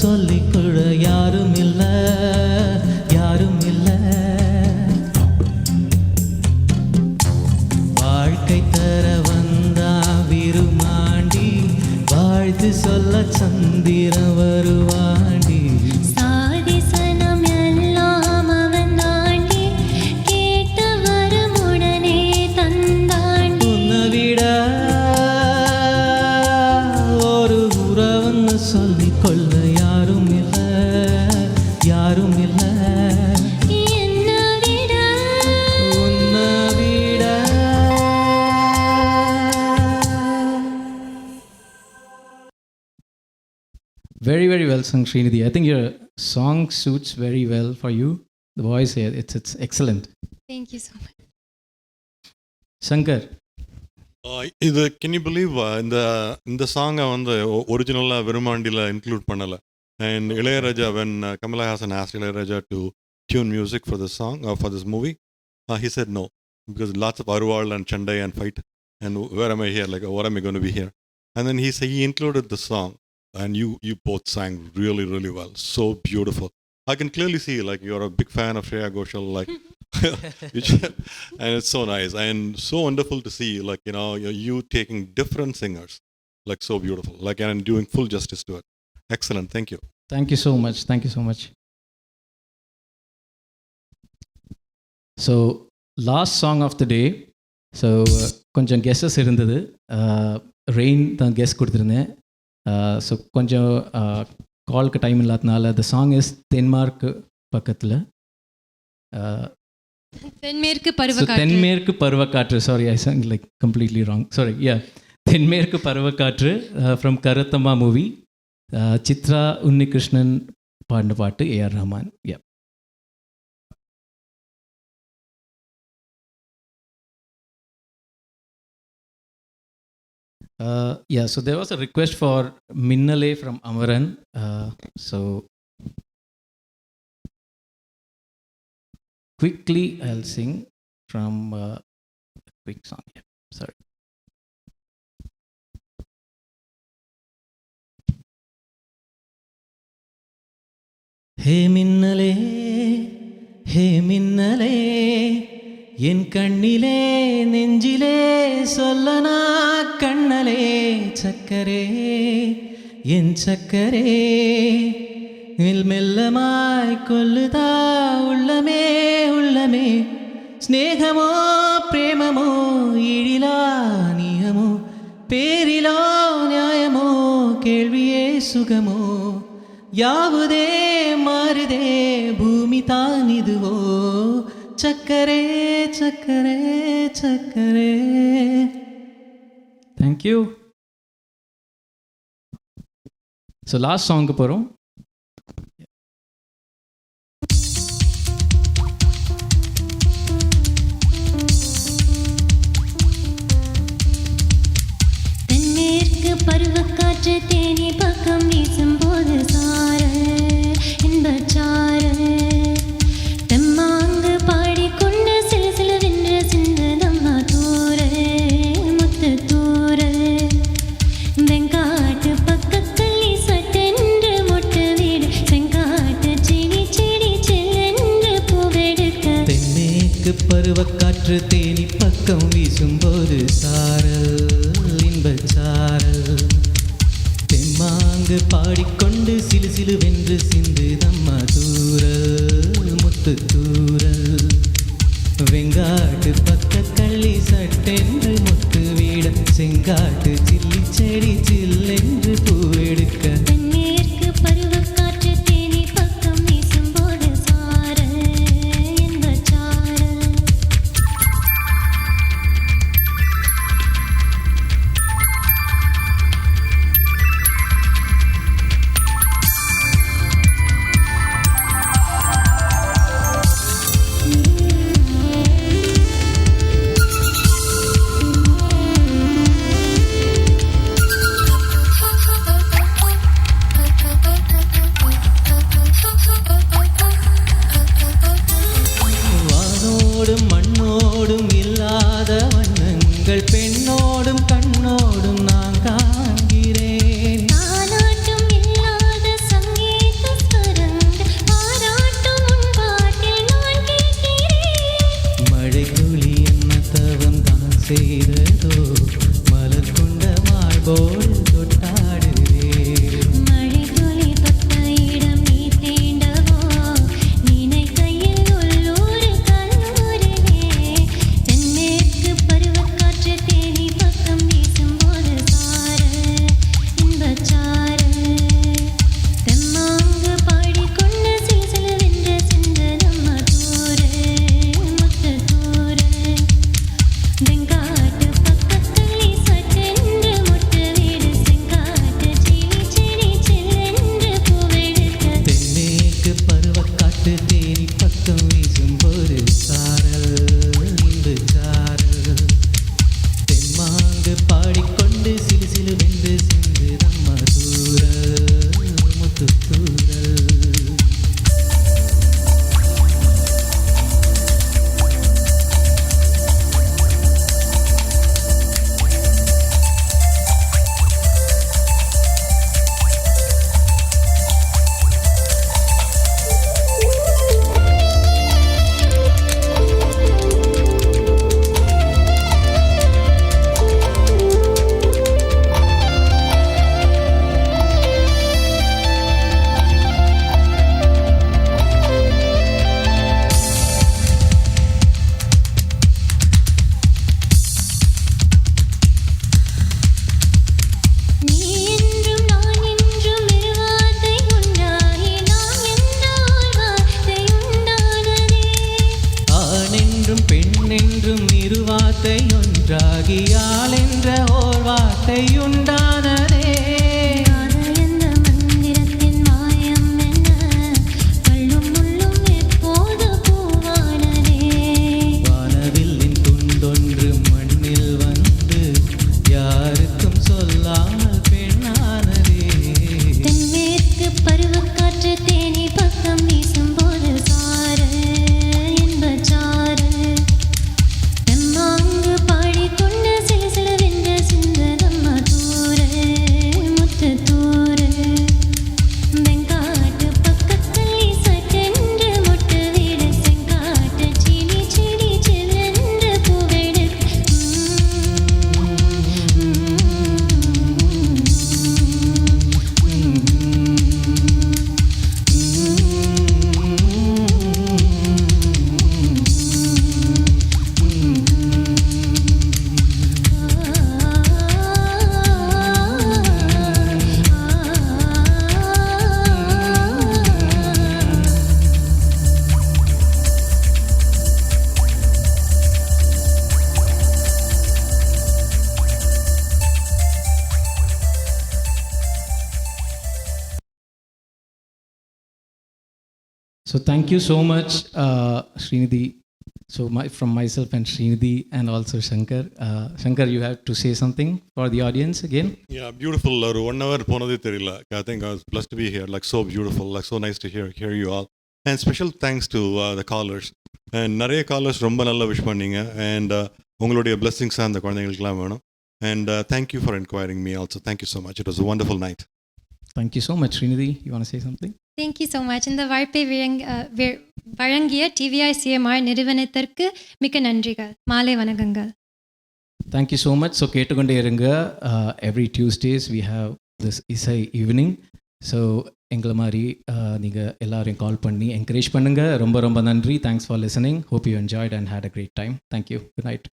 சொல்லிக்கொள்ள யாரும் இல்ல யாரும் இல்ல வாழ்க்கை தர வந்தா விருமாண்டி வாழ்த்து சொல்ல சந்திர வருவாண்டி சாதிசனம் எல்லாம் அவன் தாண்டி கேட்ட வரமுடனே தந்தாண்டி உன்னை விட ஒரு உறவுன்னு சொல்லிக்கொள்ள யாரும் இல்ல யாரும் இல்ல என்ன விட உன்னை விட Very, very well sung, Srinidhi. I think your song suits very well for you. The voice here, it's excellent. Thank you so much. Shankar. இது கேன் யூ பிலீவ் இந்த சாங்கை வந்து ஒரிஜினலாக விருமாண்டியில் இன்க்ளூட் பண்ணலை and Ilaiyaraaja when Kamal Haasan asked Ilaiyaraaja to tune music for this song or for this movie, he said no because lots of arwal and chandai and fight and where am I here, like what am I going to be here, and then he included the song and you both sang really really well, so beautiful. I can clearly see like you're a big fan of Shreya Ghoshal, like and it's so nice and so wonderful to see, like you taking different singers, like so beautiful, like and doing full justice to it. Excellent, thank you. Thank you so much. Thank you so much. So last song of the day. So கொஞ்சம் guesses இருந்தது. Rain தான் guess கொடுத்துருந்தேன். So கொஞ்சம் காலுக்கு time இல்லாதனால த song is தென்மார்க்கு பக்கத்தில் Thenmerku Paruvakaatru. Sorry, I song like completely wrong. Sorry, ya, Thenmerku Paruvakaatru from Karuthamma movie. Chitra Unnikrishnan பாடின பாட்டு, AR Rahman. Ya. Yeah, so there was a request for Minnale from Amaran. So quickly I'll sing from a quick song. Yeah, sorry. Hey Minnale, hey Minnale, என் கண்ணிலே நெஞ்சிலே சொல்லனா கண்ணலே சக்கரே என் சக்கரே மெல்லமாய் கொல்லுதா உள்ளமே உள்ளமே ஸ்நேகமோ பிரேமமோ இழிலா நியமோ பேரிலோ நியாயமோ கேள்வியே சுகமோ யாவுதே மாறுதே பூமி தான் இதுவோ சக்கரே சக்கரே சக்கரே. தேங்க்யூ. ஸோ லாஸ்ட் சாங்க்கு போகிறோம். தென்மேற்கு பருவக்காற்று தேனி பக்கம் வீசும்போது சாரல் இன்பச்சாரல் தெம்மாங்கு பாடிக்கொண்டு சில சிலவென்று சிந்ததம்மா தூரல் முத்து தூரல் வெங்காட்டு பக்கக்கள்ளி சட்டென்று மொட்டு வீடு செங்காட்டு செடி செடி செல்லென்று பூவெடுக்க தென்மேற்கு பருவக்காற்று தேனி பக்கம் வீசும்போது சாரல் இன்பச்சாரல் தெம்மாங்கு பாடிக்கொண்டு சிலு சிலுவென்று சிந்துதம்மா தூரல் முத்து தூரல் வெங்காட்டு பக்க கள்ளி சட்டென்று முத்து வீட செங்காட்டு சில்லி செடி சில்லென்று பூவெடுக்க தென்மேற்கு பருவக்காற்று தேனி பக்கம் வீசும்போது சாரல் இன்பச்சாரல். So thank you so much, Srinidhi. So from myself and Srinidhi and also Shankar. Shankar, you have to say something for the audience again. Yeah, beautiful. Or 1 hour ponadhe theriyala. I think I was blessed to be here. Like so beautiful. Like so nice to hear you all. And special thanks to the callers. And நிறைய callers ரொம்ப நல்லா wish பண்ணீங்க. And உங்களுடைய blessings அந்த குழந்தைகளுக்குலாம் வேணும். And thank you for inquiring me also. Thank you so much. It was a wonderful night. Thank you so much, Srinidhi. You want to say something? Thank you so much. இந்த வாய்ப்பை வழங்கிய TVI CMR நிறுவனத்திற்கு மிக்க நன்றிகள். மாலை வணக்கங்கள். Thank you so much. So கேட்டுக்கொண்டே இருங்க. Every Tuesdays we have this இசை evening. So எங்களை மாதிரி நீங்கள் எல்லாரையும் கால் பண்ணி என்கரேஜ் பண்ணுங்கள். ரொம்ப ரொம்ப நன்றி. Thanks for listening. Hope you enjoyed and had a great time. Thank you. Good night.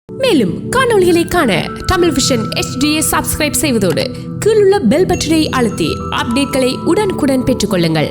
மேலும் காணொளிகளை காண தமிழ் விஷன் HDயை சப்ஸ்கிரைப் செய்வதோடு கீழுள்ள பெல் பட்டனை அழுத்தி அப்டேட்களை உடனுக்குடன் பெற்றுக்கொள்ளுங்கள்.